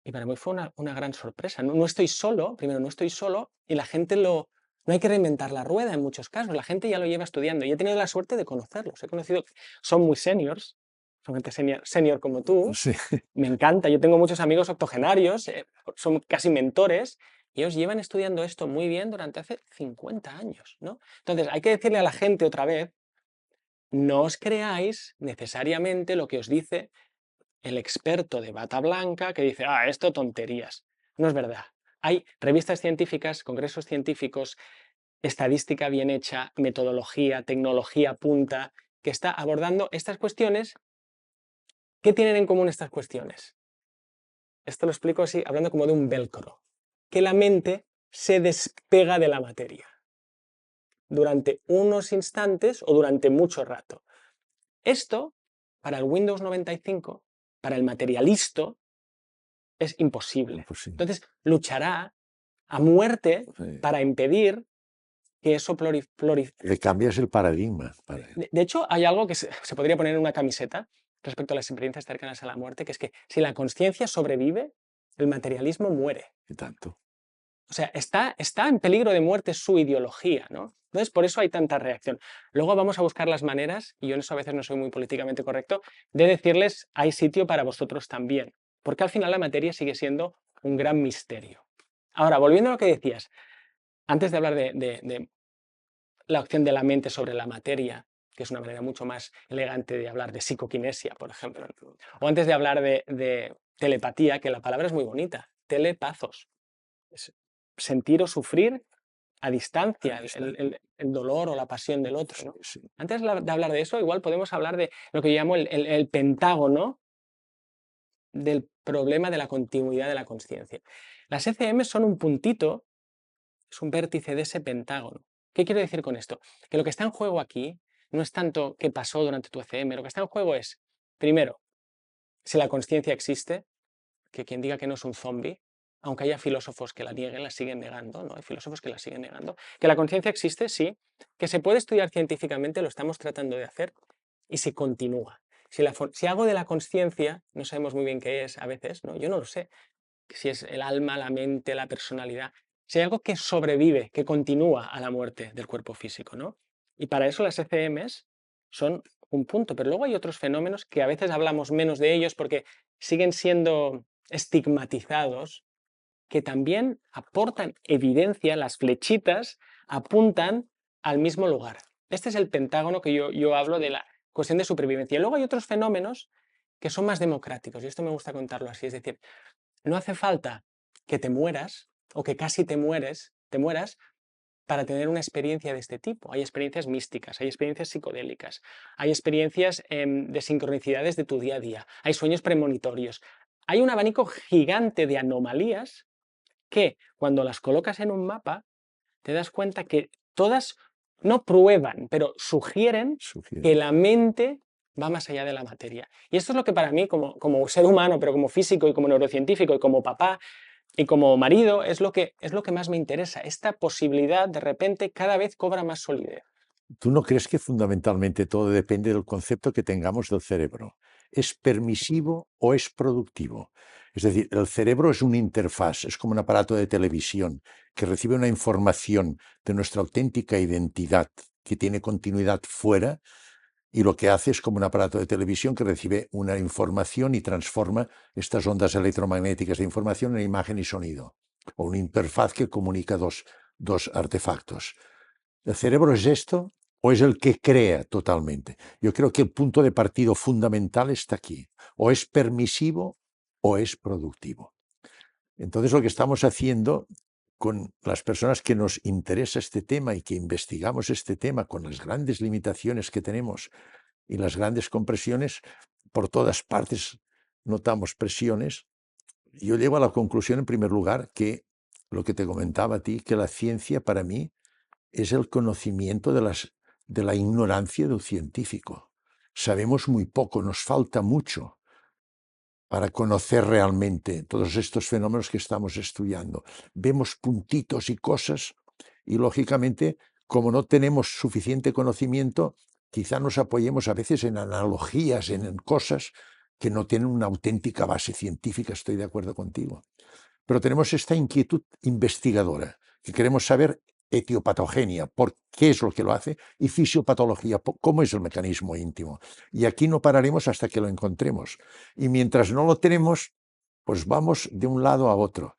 Y para mí fue una gran sorpresa. No, no estoy solo, primero no estoy solo, y la gente no hay que reinventar la rueda en muchos casos, la gente ya lo lleva estudiando y he tenido la suerte de conocerlos. He conocido, son muy seniors, son gente senior como tú, Sí. me encanta, yo tengo muchos amigos octogenarios, son casi mentores, y ellos llevan estudiando esto muy bien durante hace 50 años, ¿no? Entonces, hay que decirle a la gente otra vez, no os creáis necesariamente lo que os dice el experto de bata blanca que dice, esto tonterías. No es verdad. Hay revistas científicas, congresos científicos, estadística bien hecha, metodología, tecnología punta, que está abordando estas cuestiones. ¿Qué tienen en común estas cuestiones? Esto lo explico así, hablando como de un velcro, que la mente se despega de la materia durante unos instantes o durante mucho rato. Esto, para el Windows 95, para el materialisto, es imposible. Entonces, luchará a muerte para impedir que eso Le cambias el paradigma. De hecho, hay algo que se podría poner en una camiseta respecto a las experiencias cercanas a la muerte, que es que si la conciencia sobrevive, el materialismo muere. ¿Qué tanto? O sea, está en peligro de muerte su ideología, ¿no? Entonces, por eso hay tanta reacción. Luego vamos a buscar las maneras, y yo en eso a veces no soy muy políticamente correcto, de decirles, hay sitio para vosotros también, porque al final la materia sigue siendo un gran misterio. Ahora, volviendo a lo que decías, antes de hablar de la acción de la mente sobre la materia, que es una manera mucho más elegante de hablar de psicoquinesia, por ejemplo, o antes de hablar de telepatía, que la palabra es muy bonita, telepazos, es sentir o sufrir a distancia el dolor o la pasión del otro, ¿no? Sí. Antes de hablar de eso, igual podemos hablar de lo que yo llamo el pentágono del problema de la continuidad de la conciencia. Las ECM son un puntito, es un vértice de ese pentágono. ¿Qué quiero decir con esto? Que lo que está en juego aquí no es tanto qué pasó durante tu ECM, lo que está en juego es, primero, si la conciencia existe, que quien diga que no es un zombie, aunque haya filósofos que la nieguen, la siguen negando, ¿no? Hay filósofos que la siguen negando. Que la conciencia existe, sí. Que se puede estudiar científicamente, lo estamos tratando de hacer, y se continúa. Si algo de la conciencia, no sabemos muy bien qué es a veces, ¿no? Yo no lo sé, si es el alma, la mente, la personalidad. Si hay algo que sobrevive, que continúa a la muerte del cuerpo físico, ¿no? Y para eso las ECMs son un punto, pero luego hay otros fenómenos que a veces hablamos menos de ellos porque siguen siendo estigmatizados, que también aportan evidencia, las flechitas apuntan al mismo lugar. Este es el pentágono que yo hablo de la cuestión de supervivencia. Y luego hay otros fenómenos que son más democráticos, y esto me gusta contarlo así, es decir, no hace falta que te mueras o que casi te mueras para tener una experiencia de este tipo. Hay experiencias místicas, hay experiencias psicodélicas, hay experiencias de sincronicidades de tu día a día, hay sueños premonitorios. Hay un abanico gigante de anomalías que cuando las colocas en un mapa te das cuenta que todas no prueban, pero sugieren que la mente va más allá de la materia. Y esto es lo que para mí, como ser humano, pero como físico y como neurocientífico y como papá y como marido, es lo que más me interesa. Esta posibilidad de repente cada vez cobra más solidez. ¿Tú no crees que fundamentalmente todo depende del concepto que tengamos del cerebro? ¿Es permisivo o es productivo? Es decir, el cerebro es una interfaz, es como un aparato de televisión que recibe una información de nuestra auténtica identidad que tiene continuidad fuera, y lo que hace es como un aparato de televisión que recibe una información y transforma estas ondas electromagnéticas de información en imagen y sonido, o una interfaz que comunica dos artefactos. ¿El cerebro es esto o es el que crea totalmente? Yo creo que el punto de partida fundamental está aquí. O es permisivo o es productivo. Entonces, lo que estamos haciendo con las personas que nos interesa este tema y que investigamos este tema con las grandes limitaciones que tenemos y las grandes compresiones, por todas partes notamos presiones. Yo llego a la conclusión, en primer lugar, que lo que te comentaba a ti, que la ciencia para mí es el conocimiento de la ignorancia de un científico. Sabemos muy poco, nos falta mucho para conocer realmente todos estos fenómenos que estamos estudiando. Vemos puntitos y cosas y, lógicamente, como no tenemos suficiente conocimiento, quizá nos apoyemos a veces en analogías, en cosas que no tienen una auténtica base científica, estoy de acuerdo contigo. Pero tenemos esta inquietud investigadora, que queremos saber etiopatogenia, por qué es lo que lo hace, y fisiopatología, cómo es el mecanismo íntimo. Y aquí no pararemos hasta que lo encontremos. Y mientras no lo tenemos, pues vamos de un lado a otro.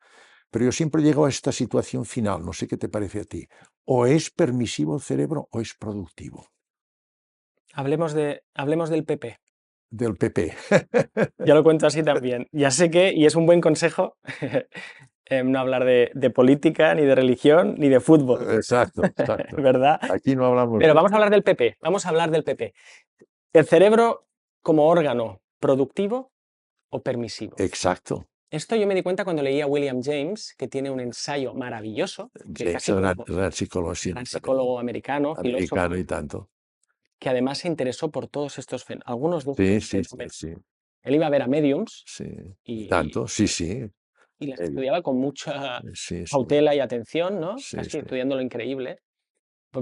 Pero yo siempre llego a esta situación final, no sé qué te parece a ti. O es permisivo el cerebro o es productivo. Hablemos del PP. Del PP. Ya lo cuento así también. Ya sé que, y es un buen consejo, no hablar de política, ni de religión, ni de fútbol, Exacto, exacto. ¿verdad? Aquí no hablamos Pero de vamos a eso. hablar del PP, vamos a hablar del PP. ¿El cerebro como órgano productivo o permisivo? Exacto. Esto yo me di cuenta cuando leí a William James, que tiene un ensayo maravilloso, que James, casi el como gran psicólogo, sí, gran psicólogo americano, filósofo, americano y tanto. que además se interesó por todos estos algunos de Sí, estos sí, sí, fenómenos. sí, Él iba a ver a mediums sí. Y y, tanto, sí, sí. y las Eh, estudiaba con mucha Sí, sí, cautela y atención, ¿no? sí, Casi sí. estudiando lo increíble.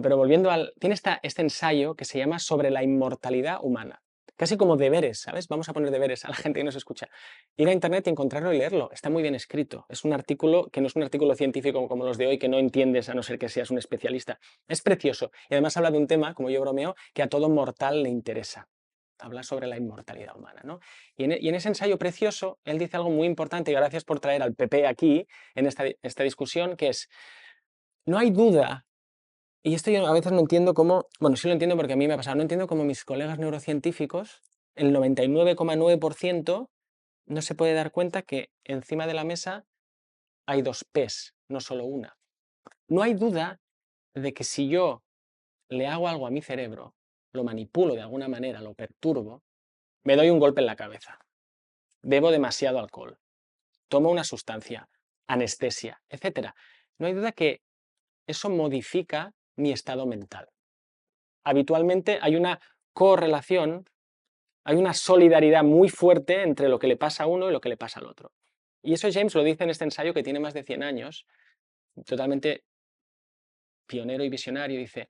Pero volviendo al... Tiene este ensayo que se llama Sobre la inmortalidad humana. Casi como deberes, ¿sabes? Vamos a poner deberes a la gente que nos escucha. Ir a internet y encontrarlo y leerlo. Está muy bien escrito. Es un artículo que no es un artículo científico como los de hoy, que no entiendes a no ser que seas un especialista. Es precioso. Y además habla de un tema, como yo bromeo, que a todo mortal le interesa. Habla sobre la inmortalidad humana, ¿no? Y en ese ensayo precioso, él dice algo muy importante, y gracias por traer al PP aquí, en esta discusión, que es, no hay duda. Y esto yo a veces no entiendo cómo, bueno, sí lo entiendo porque a mí me ha pasado, no entiendo cómo mis colegas neurocientíficos, el 99,9% no se puede dar cuenta que encima de la mesa hay dos P's, no solo una. No hay duda de que si yo le hago algo a mi cerebro, lo manipulo de alguna manera, lo perturbo, me doy un golpe en la cabeza, bebo demasiado alcohol, tomo una sustancia, anestesia, etc. No hay duda que eso modifica mi estado mental. Habitualmente hay una correlación, hay una solidaridad muy fuerte entre lo que le pasa a uno y lo que le pasa al otro. Y eso James lo dice en este ensayo que tiene más de 100 años, totalmente pionero y visionario. Dice,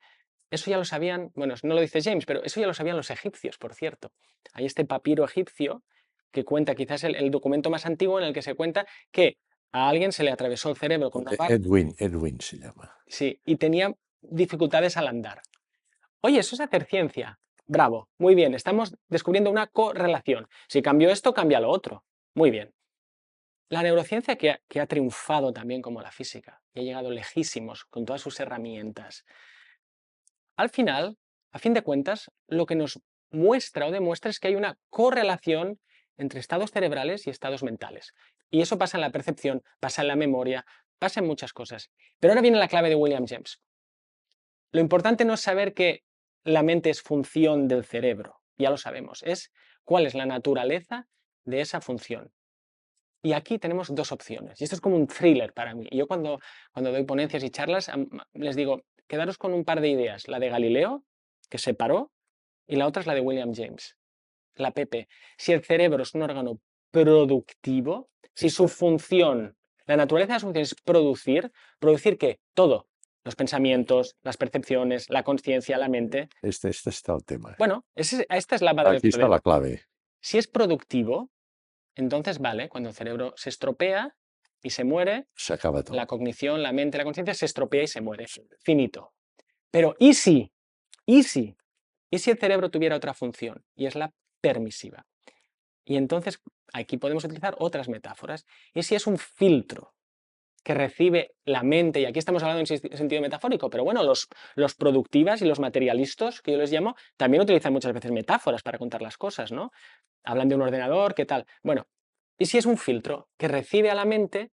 eso ya lo sabían, bueno, no lo dice James, pero eso ya lo sabían los egipcios, por cierto. Hay este papiro egipcio que cuenta, quizás el documento más antiguo en el que se cuenta que a alguien se le atravesó el cerebro con una bala, Edwin se llama. sí, y tenía dificultades al andar. Oye, eso es hacer ciencia. Bravo, muy bien, estamos descubriendo una correlación. Si cambio esto, cambia lo otro. Muy bien. La neurociencia que ha triunfado también como la física, y ha llegado lejísimos con todas sus herramientas. Al final, a fin de cuentas, lo que nos muestra o demuestra es que hay una correlación entre estados cerebrales y estados mentales. Y eso pasa en la percepción, pasa en la memoria, pasa en muchas cosas. Pero ahora viene la clave de William James. Lo importante no es saber que la mente es función del cerebro, ya lo sabemos, es cuál es la naturaleza de esa función. Y aquí tenemos dos opciones, y esto es como un thriller para mí. Y yo cuando doy ponencias y charlas les digo, quedaros con un par de ideas, la de Galileo, que se paró, y la otra es la de William James, la PP. Si el cerebro es un órgano productivo, si su función, la naturaleza de su función es ¿producir qué? Todo. Los pensamientos, las percepciones, la conciencia, la mente. Este está el tema. Bueno, esta es la base del Aquí está problema. la clave. Si es productivo, entonces vale, cuando el cerebro se estropea y se muere, Se acaba todo. la cognición, la mente, la conciencia se estropea y se muere. Finito. Pero ¿y si? ¿Y si? ¿Y si el cerebro tuviera otra función? Y es la permisiva. Y entonces aquí podemos utilizar otras metáforas. ¿Y si es un filtro que recibe la mente? Y aquí estamos hablando en sentido metafórico, pero bueno, los productivas y los materialistas, que yo les llamo, también utilizan muchas veces metáforas para contar las cosas, ¿no? Hablan de un ordenador, ¿qué tal? Bueno, ¿y si es un filtro que recibe a la mente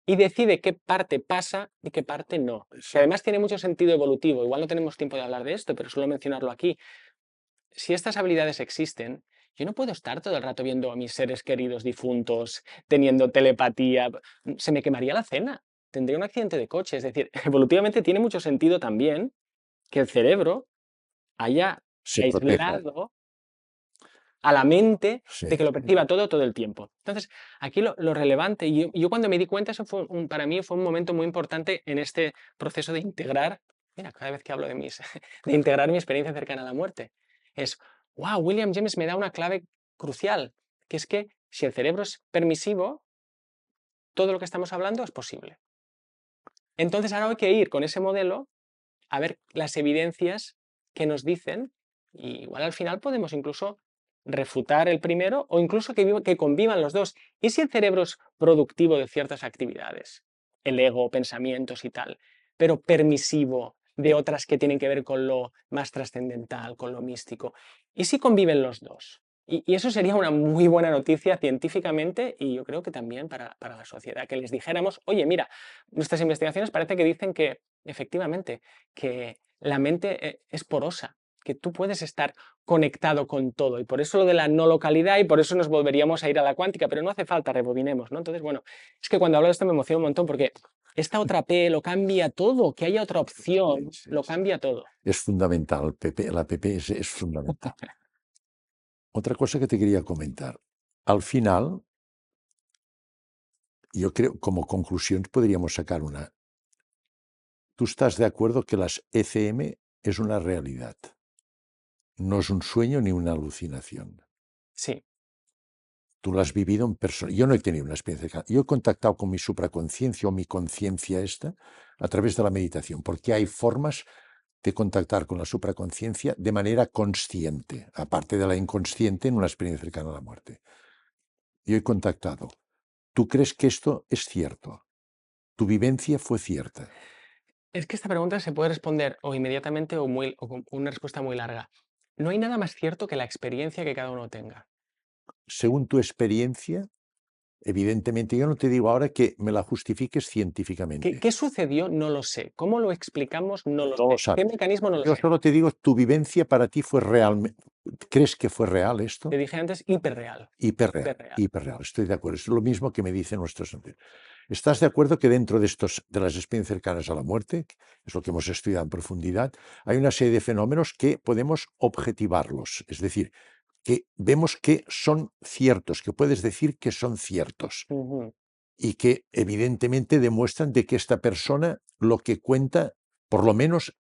y decide qué parte pasa y qué parte no? Que además tiene mucho sentido evolutivo. Igual no tenemos tiempo de hablar de esto, pero suelo mencionarlo aquí. Si estas habilidades existen, yo no puedo estar todo el rato viendo a mis seres queridos difuntos, teniendo telepatía. Se me quemaría la cena. Tendría un accidente de coche. Es decir, evolutivamente tiene mucho sentido también que el cerebro haya Se proteja. aislado a la mente Sí. de que lo perciba todo el tiempo. Entonces, aquí lo relevante, y yo cuando me di cuenta, eso fue para mí fue un momento muy importante en este proceso de integrar, mira, cada vez que hablo de de integrar mi experiencia cercana a la muerte, es, wow, William James me da una clave crucial, que es que si el cerebro es permisivo, todo lo que estamos hablando es posible. Entonces ahora hay que ir con ese modelo a ver las evidencias que nos dicen, y igual al final podemos incluso refutar el primero o incluso que convivan los dos. ¿Y si el cerebro es productivo de ciertas actividades? El ego, pensamientos y tal, pero permisivo de otras que tienen que ver con lo más trascendental, con lo místico. ¿Y si conviven los dos? Y eso sería una muy buena noticia científicamente y yo creo que también para la sociedad, que les dijéramos, oye, mira, nuestras investigaciones parece que dicen que efectivamente, que la mente es porosa, que tú puedes estar conectado con todo y por eso lo de la no localidad y por eso nos volveríamos a ir a la cuántica, pero no hace falta, rebobinemos, ¿no? Entonces, bueno, es que cuando hablo de esto me emociona un montón porque esta otra P lo cambia todo, que haya otra opción, Sí, lo sí. cambia todo. Es fundamental, la PP es fundamental. Otra cosa que te quería comentar. Al final, yo creo, como conclusión, podríamos sacar una. Tú estás de acuerdo que las ECM es una realidad. No es un sueño ni una alucinación. Sí. Tú lo has vivido en persona. Yo no he tenido una experiencia. Yo he contactado con mi supraconciencia o mi conciencia esta a través de la meditación, porque hay formas de contactar con la supraconciencia de manera consciente, aparte de la inconsciente en una experiencia cercana a la muerte. Yo he contactado. ¿Tú crees que esto es cierto? ¿Tu vivencia fue cierta? Es que esta pregunta se puede responder o inmediatamente o con una respuesta muy larga. No hay nada más cierto que la experiencia que cada uno tenga. Según tu experiencia, evidentemente, yo no te digo ahora que me la justifiques científicamente. ¿Qué sucedió? No lo sé. ¿Cómo lo explicamos? No lo No lo sé. ¿Qué sabes. mecanismo? No lo Yo sé. solo te digo, tu vivencia para ti fue realmente. ¿Crees que fue real esto? Te dije antes, hiperreal. Hiperreal, Hiperreal. hiperreal. Estoy de acuerdo. Es lo mismo que me dicen nuestros anteriores. ¿Estás de acuerdo que dentro de las experiencias cercanas a la muerte, que es lo que hemos estudiado en profundidad, hay una serie de fenómenos que podemos objetivarlos? Es decir, que vemos que son ciertos, que puedes decir que son ciertos y que evidentemente demuestran de que esta persona lo que cuenta, por lo menos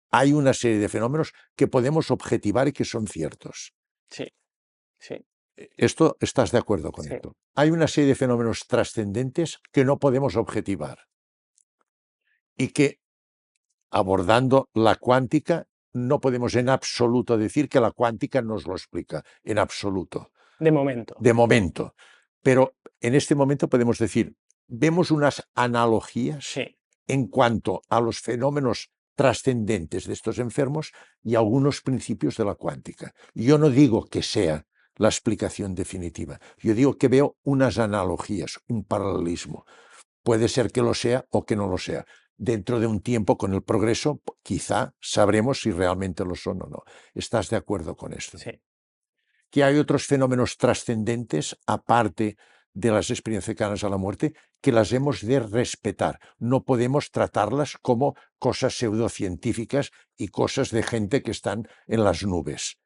hay una serie de fenómenos que podemos objetivar y que son ciertos. Sí, sí, Esto, ¿estás de acuerdo con sí. esto? Hay una serie de fenómenos trascendentes que no podemos objetivar y que, abordando la cuántica, no podemos en absoluto decir que la cuántica nos lo explica, en absoluto. De momento. De momento. Pero en este momento podemos decir, vemos unas analogías Sí, en cuanto a los fenómenos trascendentes de estos enfermos y algunos principios de la cuántica. Yo no digo que sea la explicación definitiva, yo digo que veo unas analogías, un paralelismo. Puede ser que lo sea o que no lo sea. Dentro de un tiempo, con el progreso, quizá sabremos si realmente lo son o no. ¿Estás de acuerdo con esto? sí. Que hay otros fenómenos trascendentes, aparte de las experiencias cercanas a la muerte, que las hemos de respetar. No podemos tratarlas como cosas pseudocientíficas y cosas de gente que están en las nubes.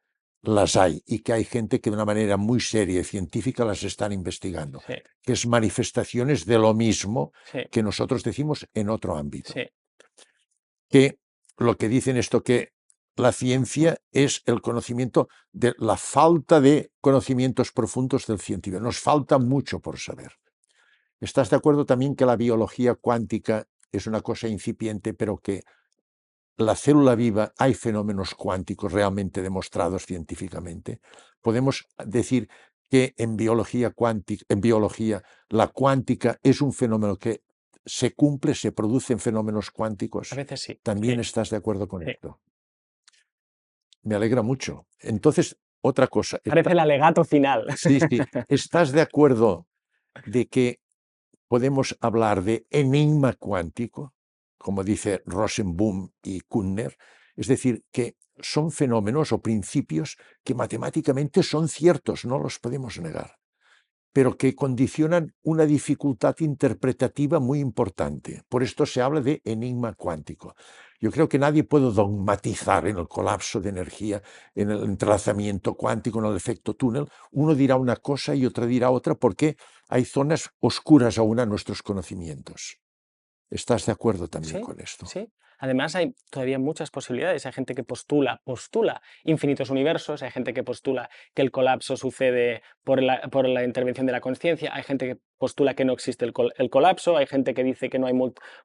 Las hay, y que hay gente que de una manera muy seria y científica las están investigando, Sí, que es manifestaciones de lo mismo sí, que nosotros decimos en otro ámbito. sí. Que lo que dicen esto, que la ciencia es el conocimiento de la falta de conocimientos profundos del científico. Nos falta mucho por saber. ¿Estás de acuerdo también que la biología cuántica es una cosa incipiente, pero que la célula viva hay fenómenos cuánticos realmente demostrados científicamente? Podemos decir que en biología la cuántica es un fenómeno que se cumple, se producen fenómenos cuánticos. A veces sí. ¿También Sí, estás de acuerdo con sí. esto? Me alegra mucho. Entonces, otra cosa. Parece el alegato final. Sí, sí. ¿Estás de acuerdo de que podemos hablar de enigma cuántico, como dice Rosenboom y Kuhner? Es decir, que son fenómenos o principios que matemáticamente son ciertos, no los podemos negar, pero que condicionan una dificultad interpretativa muy importante. Por esto se habla de enigma cuántico. Yo creo que nadie puede dogmatizar en el colapso de energía, en el entrelazamiento cuántico, en el efecto túnel. Uno dirá una cosa y otra dirá otra porque hay zonas oscuras aún a nuestros conocimientos. ¿Estás de acuerdo también Sí, con esto? sí. Además, hay todavía muchas posibilidades. Hay gente que postula infinitos universos, hay gente que postula que el colapso sucede por la intervención de la conciencia, hay gente que postula que no existe el colapso, hay gente que dice que no hay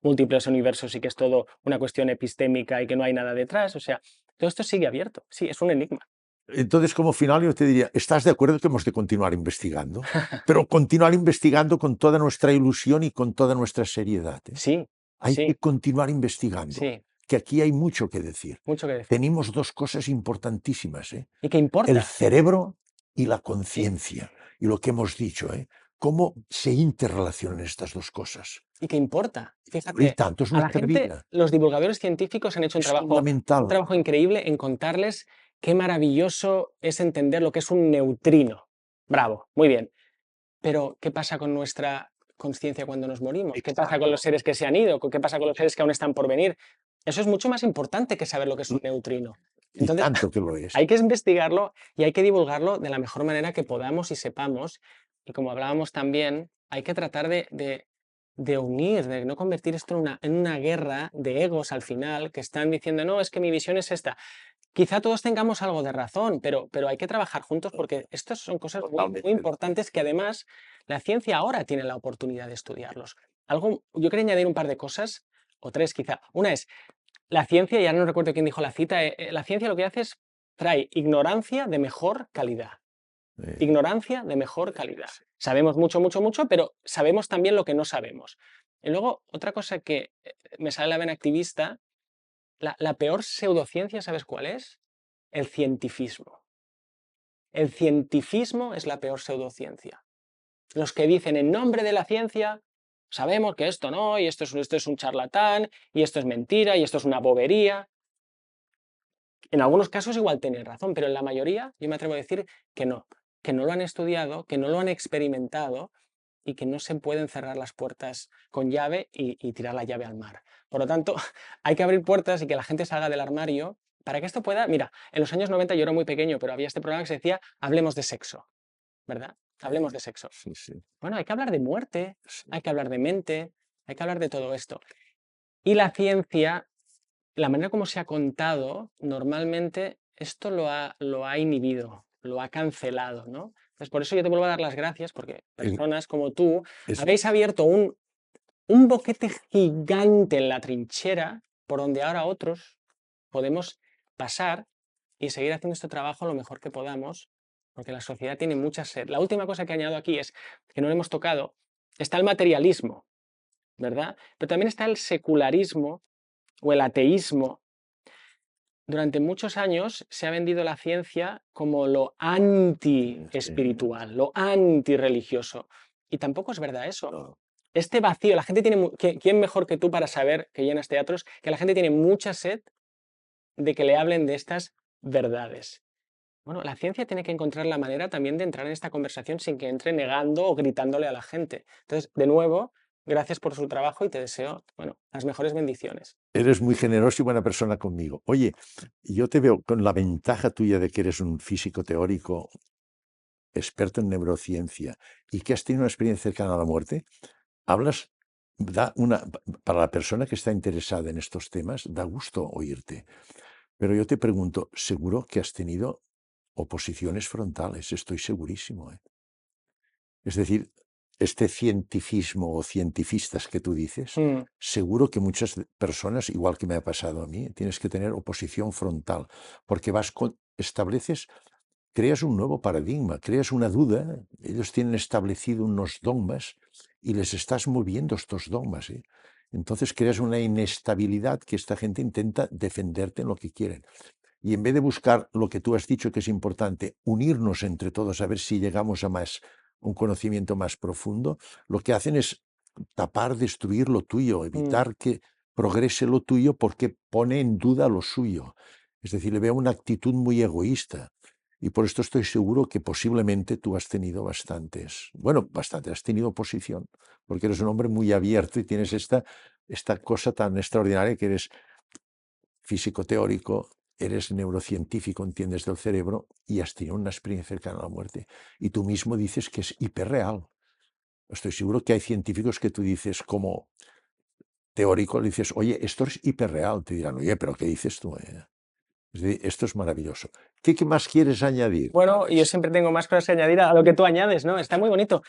múltiples universos y que es todo una cuestión epistémica y que no hay nada detrás. O sea, todo esto sigue abierto. Sí, es un enigma. Entonces, como final, yo te diría, ¿estás de acuerdo que hemos de continuar investigando? Pero continuar investigando con toda nuestra ilusión y con toda nuestra seriedad, ¿eh? Sí, Hay que sí, continuar investigando, sí, que aquí hay mucho que decir. mucho que decir. Tenemos dos cosas importantísimas, ¿eh? ¿Y qué El importa? cerebro y la Y, conciencia. Y lo que hemos dicho, ¿eh? Cómo se interrelacionan estas dos cosas. ¿Y qué importa? Y Fíjate, tanto es a la nuestra gente, vida. los divulgadores científicos han hecho Es un fundamental. trabajo increíble en contarles qué maravilloso es entender lo que es un neutrino. Bravo, muy bien. Pero, ¿qué pasa con nuestra conciencia cuando nos morimos? ¿Qué pasa con los seres que se han ido? ¿Qué pasa con los seres que aún están por venir? Eso es mucho más importante que saber lo que es un neutrino. Y Entonces, tanto que lo es. hay que investigarlo y hay que divulgarlo de la mejor manera que podamos y sepamos. Y como hablábamos también, hay que tratar de unir, de no convertir esto en una guerra de egos al final, que están diciendo, no, es que mi visión es esta. Quizá todos tengamos algo de razón, pero hay que trabajar juntos porque estas son cosas muy Totalmente. importantes que además la ciencia ahora tiene la oportunidad de estudiarlos. Yo quería añadir un par de cosas, o tres quizá. Una es, la ciencia, ya no recuerdo quién dijo la cita, la ciencia lo que hace es trae ignorancia de mejor calidad. Ignorancia de mejor calidad. Sabemos mucho, mucho, mucho, pero sabemos también lo que no sabemos. Y luego, otra cosa que me sale la vena activista, la peor pseudociencia, ¿sabes cuál es? El cientifismo. El cientifismo es la peor pseudociencia. Los que dicen en nombre de la ciencia, sabemos que esto no, y esto es un charlatán, y esto es mentira, y esto es una bobería. En algunos casos igual tienen razón, pero en la mayoría yo me atrevo a decir que no lo han estudiado, que no lo han experimentado y que no se pueden cerrar las puertas con llave y tirar la llave al mar. Por lo tanto, hay que abrir puertas y que la gente salga del armario para que esto pueda... Mira, en los años 90 yo era muy pequeño, pero había este programa que se decía Hablemos de sexo, ¿verdad? Hablemos de sexo. Sí, sí. Bueno, hay que hablar de muerte, hay que hablar de mente, hay que hablar de todo esto. Y la ciencia, la manera como se ha contado, normalmente esto lo ha inhibido, lo ha cancelado, ¿no? Entonces, por eso yo te vuelvo a dar las gracias, porque personas como tú habéis abierto un boquete gigante en la trinchera por donde ahora otros podemos pasar y seguir haciendo este trabajo lo mejor que podamos, porque la sociedad tiene mucha sed. La última cosa que añado aquí es que no lo hemos tocado, está el materialismo, ¿verdad? Pero también está el secularismo o el ateísmo. Durante muchos años se ha vendido la ciencia como lo anti-espiritual, lo anti-religioso. Y tampoco es verdad eso. No. Este vacío, la gente tiene... ¿Quién mejor que tú para saber que llenas teatros? Que la gente tiene mucha sed de que le hablen de estas verdades. Bueno, la ciencia tiene que encontrar la manera también de entrar en esta conversación sin que entre negando o gritándole a la gente. Entonces, de nuevo, gracias por su trabajo y te deseo, bueno, las mejores bendiciones. Eres muy generoso y buena persona conmigo. Oye, yo te veo con la ventaja tuya de que eres un físico teórico, experto en neurociencia y que has tenido una experiencia cercana a la muerte. Hablas, para la persona que está interesada en estos temas, da gusto oírte. Pero yo te pregunto, seguro que has tenido oposiciones frontales, estoy segurísimo, ¿eh? Es decir, este cientifismo o cientifistas que tú dices, seguro que muchas personas, igual que me ha pasado a mí, tienes que tener oposición frontal, porque creas un nuevo paradigma, creas una duda, ellos tienen establecido unos dogmas y les estás moviendo estos dogmas, ¿eh? Entonces creas una inestabilidad que esta gente intenta defenderte en lo que quieren. Y en vez de buscar lo que tú has dicho que es importante, unirnos entre todos a ver si llegamos a un conocimiento más profundo, lo que hacen es tapar, destruir lo tuyo, evitar que progrese lo tuyo porque pone en duda lo suyo. Es decir, le veo una actitud muy egoísta. Y por esto estoy seguro que posiblemente tú has tenido has tenido oposición, porque eres un hombre muy abierto y tienes esta cosa tan extraordinaria que eres físico teórico, eres neurocientífico, entiendes del cerebro y has tenido una experiencia cercana a la muerte. Y tú mismo dices que es hiperreal. Estoy seguro que hay científicos que tú dices como teórico le dices, oye, esto es hiperreal, te dirán, oye, pero ¿qué dices tú? Es decir, esto es maravilloso. ¿Qué más quieres añadir? Bueno, yo siempre tengo más cosas que añadir a lo que tú añades, ¿no? Está muy bonito.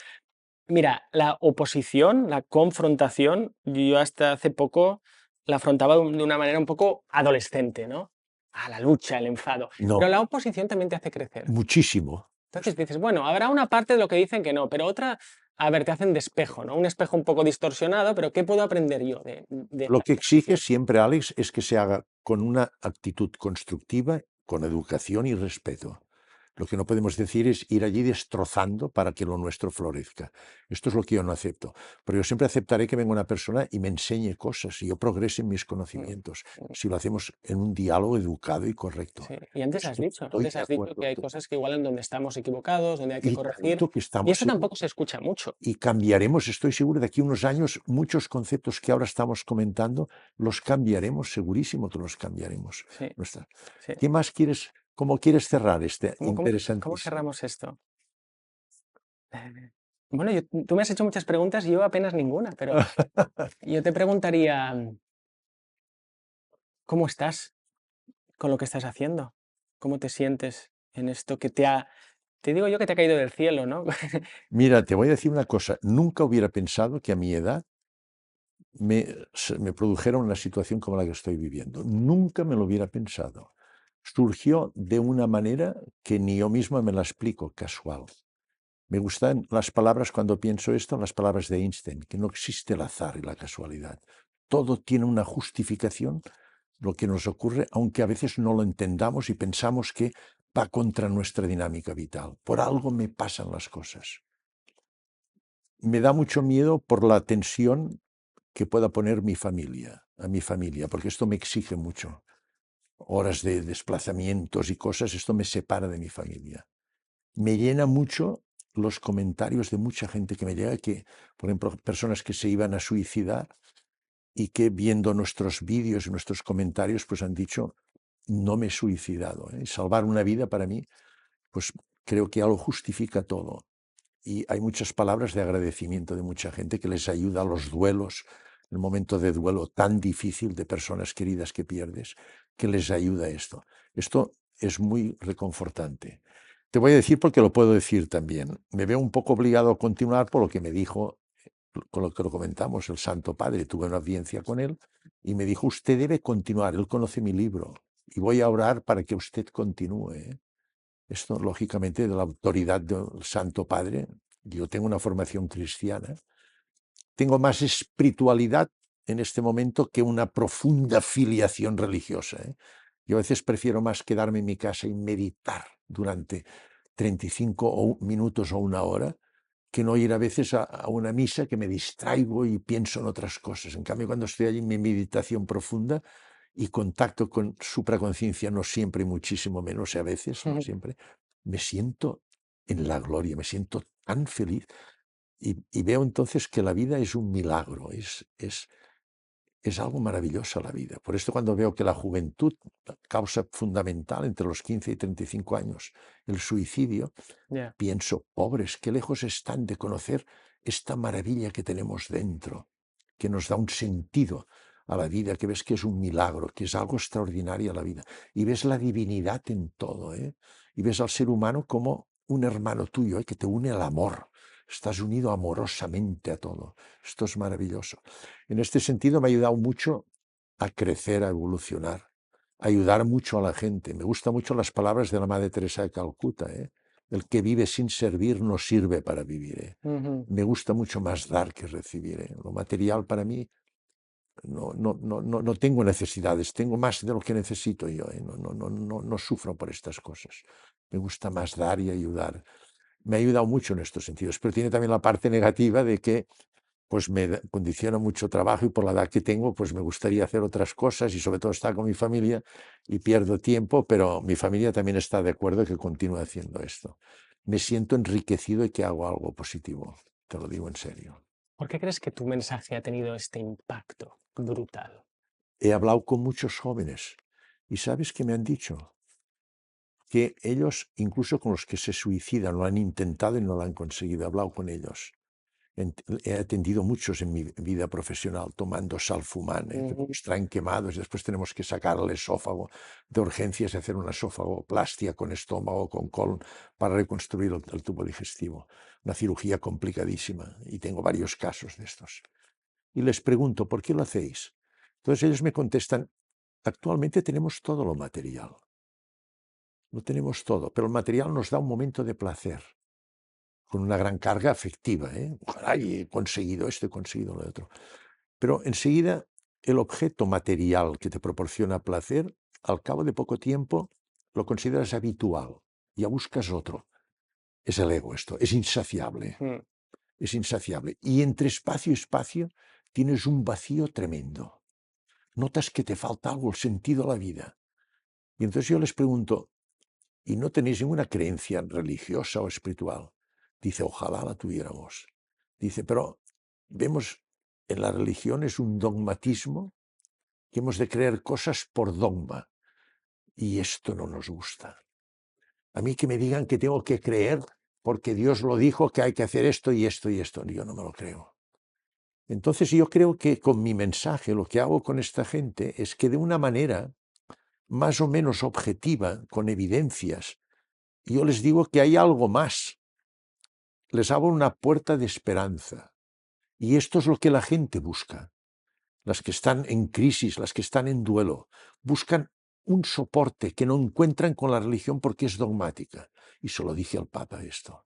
Mira, la oposición, la confrontación, yo hasta hace poco la afrontaba de una manera un poco adolescente, ¿no? A la lucha, el enfado. No, Pero la oposición también te hace crecer. muchísimo. Entonces dices, bueno, habrá una parte de lo que dicen que no, pero otra, a ver, te hacen de espejo, ¿no? Un espejo un poco distorsionado, pero ¿qué puedo aprender yo de Lo la que exige oposición? siempre, Alex, es que se haga con una actitud constructiva, con educación y respeto. Lo que no podemos decir es ir allí destrozando para que lo nuestro florezca. Esto es lo que yo no acepto. Pero yo siempre aceptaré que venga una persona y me enseñe cosas y yo progrese en mis Mm, conocimientos, mm, si lo hacemos en un diálogo educado y correcto. sí. Y antes has dicho, Estoy de que acuerdo. hay cosas que igual en donde estamos equivocados, donde hay que Y corregir, tanto que y estamos eso tampoco seguros. se escucha mucho. Y cambiaremos, estoy seguro, de aquí a unos años, muchos conceptos que ahora estamos comentando, los cambiaremos, segurísimo que los cambiaremos. Sí, sí. ¿Qué más quieres, cómo quieres cerrar este ¿Cómo interesantísimo? cerramos esto? Bueno, tú me has hecho muchas preguntas y yo apenas ninguna, pero yo te preguntaría, ¿cómo estás con lo que estás haciendo? ¿Cómo te sientes en esto que te digo yo que te ha caído del cielo, ¿no? Mira, te voy a decir una cosa, nunca hubiera pensado que a mi edad me produjera una situación como la que estoy viviendo. Nunca me lo hubiera pensado. Surgió de una manera que ni yo mismo me la explico, casual. Me gustan las palabras cuando pienso esto, las palabras de Einstein, que no existe el azar y la casualidad. Todo tiene una justificación, lo que nos ocurre, aunque a veces no lo entendamos y pensamos que va contra nuestra dinámica vital. Por algo me pasan las cosas. Me da mucho miedo por la tensión que pueda poner a mi familia, porque esto me exige mucho. Horas de desplazamientos y cosas, esto me separa de mi familia. Me llena mucho los comentarios de mucha gente que me llega, que, por ejemplo, personas que se iban a suicidar y que viendo nuestros vídeos y nuestros comentarios, pues han dicho, no me he suicidado. Salvar una vida para mí, pues creo que algo justifica todo. Y hay muchas palabras de agradecimiento de mucha gente que les ayuda a los duelos, el momento de duelo tan difícil de personas queridas que pierdes, que les ayuda esto. Esto es muy reconfortante. Te voy a decir porque lo puedo decir también. Me veo un poco obligado a continuar por lo que me dijo, con lo que lo comentamos, el Santo Padre. Tuve una audiencia con él y me dijo, usted debe continuar, él conoce mi libro y voy a orar para que usted continúe. Esto, lógicamente, de la autoridad del Santo Padre. Yo tengo una formación cristiana. Tengo más espiritualidad en este momento que una profunda filiación religiosa. Yo a veces prefiero más quedarme en mi casa y meditar durante 35 minutos o una hora que no ir a veces a una misa que me distraigo y pienso en otras cosas. En cambio, cuando estoy allí en mi meditación profunda y contacto con supraconciencia, no siempre y muchísimo menos, a veces, no siempre, me siento en la gloria, me siento tan feliz y veo entonces que la vida es un milagro, es algo maravilloso la vida. Por esto cuando veo que la juventud, la causa fundamental entre los 15 y 35 años, el suicidio, Ya. pienso, pobres, qué lejos están de conocer esta maravilla que tenemos dentro, que nos da un sentido a la vida, que ves que es un milagro, que es algo extraordinario a la vida. Y ves la divinidad en todo, ¿eh? Y ves al ser humano como un hermano tuyo, que te une al amor. Estás unido amorosamente a todo. Esto es maravilloso. En este sentido me ha ayudado mucho a crecer, a evolucionar, a ayudar mucho a la gente. Me gustan mucho las palabras de la Madre Teresa de Calcuta, ¿eh? El que vive sin servir no sirve para vivir. Me gusta mucho más dar que recibir. Lo material para mí no tengo necesidades, tengo más de lo que necesito yo. No sufro por estas cosas. Me gusta más dar y ayudar. Me ha ayudado mucho en estos sentidos, pero tiene también la parte negativa de que pues me condiciona mucho trabajo y por la edad que tengo, pues me gustaría hacer otras cosas y sobre todo estar con mi familia y pierdo tiempo, pero mi familia también está de acuerdo que continúe haciendo esto. Me siento enriquecido y que hago algo positivo, te lo digo en serio. ¿Por qué crees que tu mensaje ha tenido este impacto brutal? He hablado con muchos jóvenes y ¿sabes qué me han dicho? Que ellos, incluso con los que se suicidan, lo han intentado y no lo han conseguido. He hablado con ellos He atendido muchos en mi vida profesional tomando salfumán, que nos traen quemados y después tenemos que sacar el esófago de urgencias y hacer una esofagoplastia con estómago, con colon, para reconstruir el tubo digestivo. Una cirugía complicadísima y tengo varios casos de estos. Y les pregunto, ¿por qué lo hacéis? Entonces ellos me contestan, actualmente tenemos todo lo material. Lo tenemos todo, pero el material nos da un momento de placer, con una gran carga afectiva. Ojalá he conseguido esto, he conseguido lo otro. Pero enseguida el objeto material que te proporciona placer, al cabo de poco tiempo, lo consideras habitual. Ya buscas otro. Es el ego esto, es insaciable. Es insaciable. Y entre espacio y espacio tienes un vacío tremendo. Notas que te falta algo, el sentido a la vida. Y entonces yo les pregunto, ¿y no tenéis ninguna creencia religiosa o espiritual? Dice, ojalá la tuviéramos. Dice, pero vemos en las religiones un dogmatismo que hemos de creer cosas por dogma. Y esto no nos gusta. A mí que me digan que tengo que creer porque Dios lo dijo que hay que hacer esto y esto y esto. Yo no me lo creo. Entonces yo creo que con mi mensaje lo que hago con esta gente es que de una manera más o menos objetiva, con evidencias, yo les digo que hay algo más. Les abro una puerta de esperanza. Y esto es lo que la gente busca. Las que están en crisis, las que están en duelo, buscan un soporte que no encuentran con la religión porque es dogmática. Y se lo dije al Papa esto.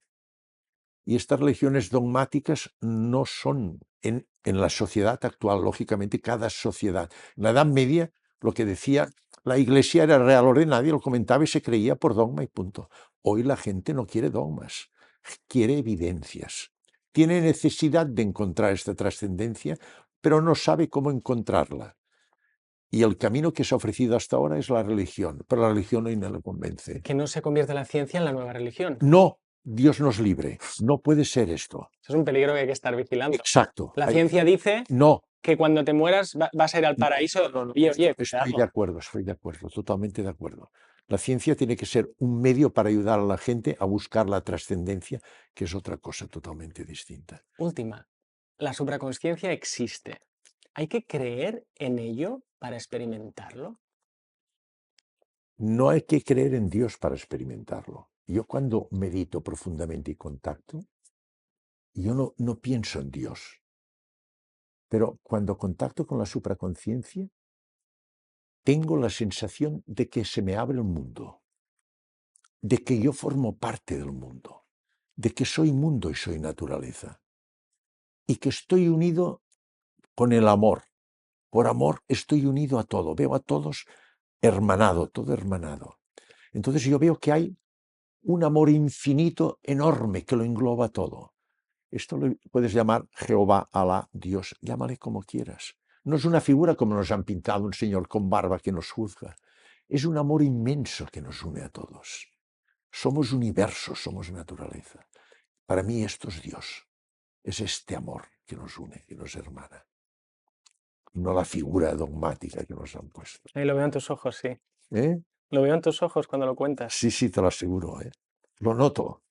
Y estas religiones dogmáticas no son en la sociedad actual, lógicamente cada sociedad. En la Edad Media lo que decía la Iglesia era real orden, nadie lo comentaba y se creía por dogma y punto. Hoy la gente no quiere dogmas, quiere evidencias. Tiene necesidad de encontrar esta trascendencia, pero no sabe cómo encontrarla. Y el camino que se ha ofrecido hasta ahora es la religión, pero la religión hoy no le convence. Que no se convierta la ciencia en la nueva religión. No, Dios nos libre, no puede ser esto. Eso es un peligro que hay que estar vigilando. Exacto. La ciencia dice No. que cuando te mueras vas a ir al paraíso. No, Oye, estoy cuidado. de acuerdo, totalmente de acuerdo. La ciencia tiene que ser un medio para ayudar a la gente a buscar la trascendencia, que es otra cosa totalmente distinta. Última, la supraconsciencia existe. ¿Hay que creer en ello para experimentarlo? No hay que creer en Dios para experimentarlo. Yo cuando medito profundamente y contacto, yo no pienso en Dios. Pero cuando contacto con la supraconsciencia, tengo la sensación de que se me abre el mundo, de que yo formo parte del mundo, de que soy mundo y soy naturaleza, y que estoy unido con el amor. Por amor estoy unido a todo, veo a todos hermanado, todo hermanado. Entonces yo veo que hay un amor infinito, enorme, que lo engloba todo. Esto lo puedes llamar Jehová, Alá, Dios, llámale como quieras. No es una figura como nos han pintado un señor con barba que nos juzga. Es un amor inmenso que nos une a todos. Somos universos, somos naturaleza. Para mí esto es Dios. Es este amor que nos une, que nos hermana. No la figura dogmática que nos han puesto. Ahí lo veo en tus ojos, sí. ¿Eh? Lo veo en tus ojos cuando lo cuentas. Sí, te lo aseguro. Lo noto.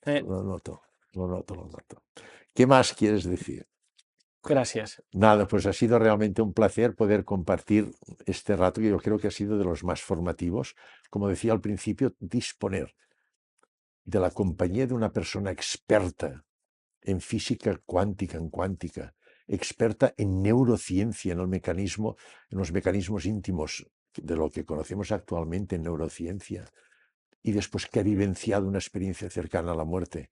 ¿Qué más quieres decir? Gracias. Nada, pues ha sido realmente un placer poder compartir este rato que yo creo que ha sido de los más formativos. Como decía al principio, disponer de la compañía de una persona experta en física cuántica, experta en neurociencia, en los mecanismos íntimos de lo que conocemos actualmente en neurociencia, y después que ha vivenciado una experiencia cercana a la muerte,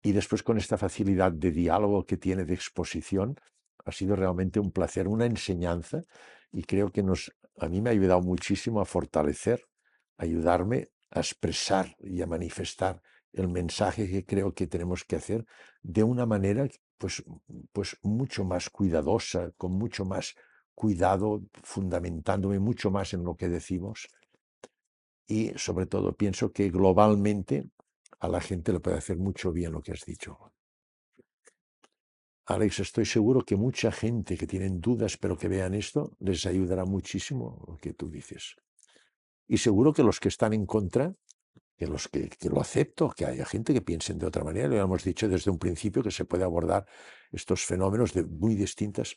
y después con esta facilidad de diálogo que tiene, de exposición, ha sido realmente un placer, una enseñanza, y creo que a mí me ha ayudado muchísimo a fortalecer, a ayudarme a expresar y a manifestar el mensaje que creo que tenemos que hacer de una manera pues mucho más cuidadosa, con mucho más cuidado, fundamentándome mucho más en lo que decimos, y sobre todo pienso que globalmente a la gente le puede hacer mucho bien lo que has dicho. Alex, estoy seguro que mucha gente que tienen dudas pero que vean esto les ayudará muchísimo lo que tú dices. Y seguro que los que están en contra que lo acepto, que haya gente que piensen de otra manera. Lo hemos dicho desde un principio que se puede abordar estos fenómenos de muy distintas.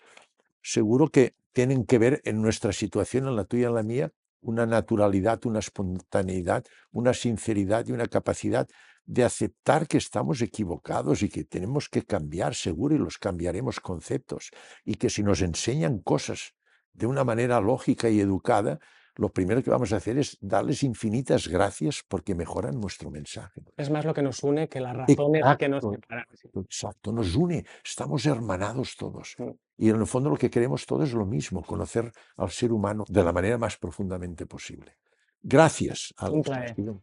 Seguro que tienen que ver en nuestra situación, en la tuya, en la mía, una naturalidad, una espontaneidad, una sinceridad y una capacidad de aceptar que estamos equivocados y que tenemos que cambiar, seguro, y los cambiaremos conceptos. Y que si nos enseñan cosas de una manera lógica y educada, lo primero que vamos a hacer es darles infinitas gracias porque mejoran nuestro mensaje. Es más lo que nos une que las razones que nos Exacto, separan. Sí. exacto, nos une, estamos hermanados todos. Mm. Y en el fondo lo que queremos todos es lo mismo, conocer al ser humano de la manera más profundamente posible. Gracias, Un Alex. placer.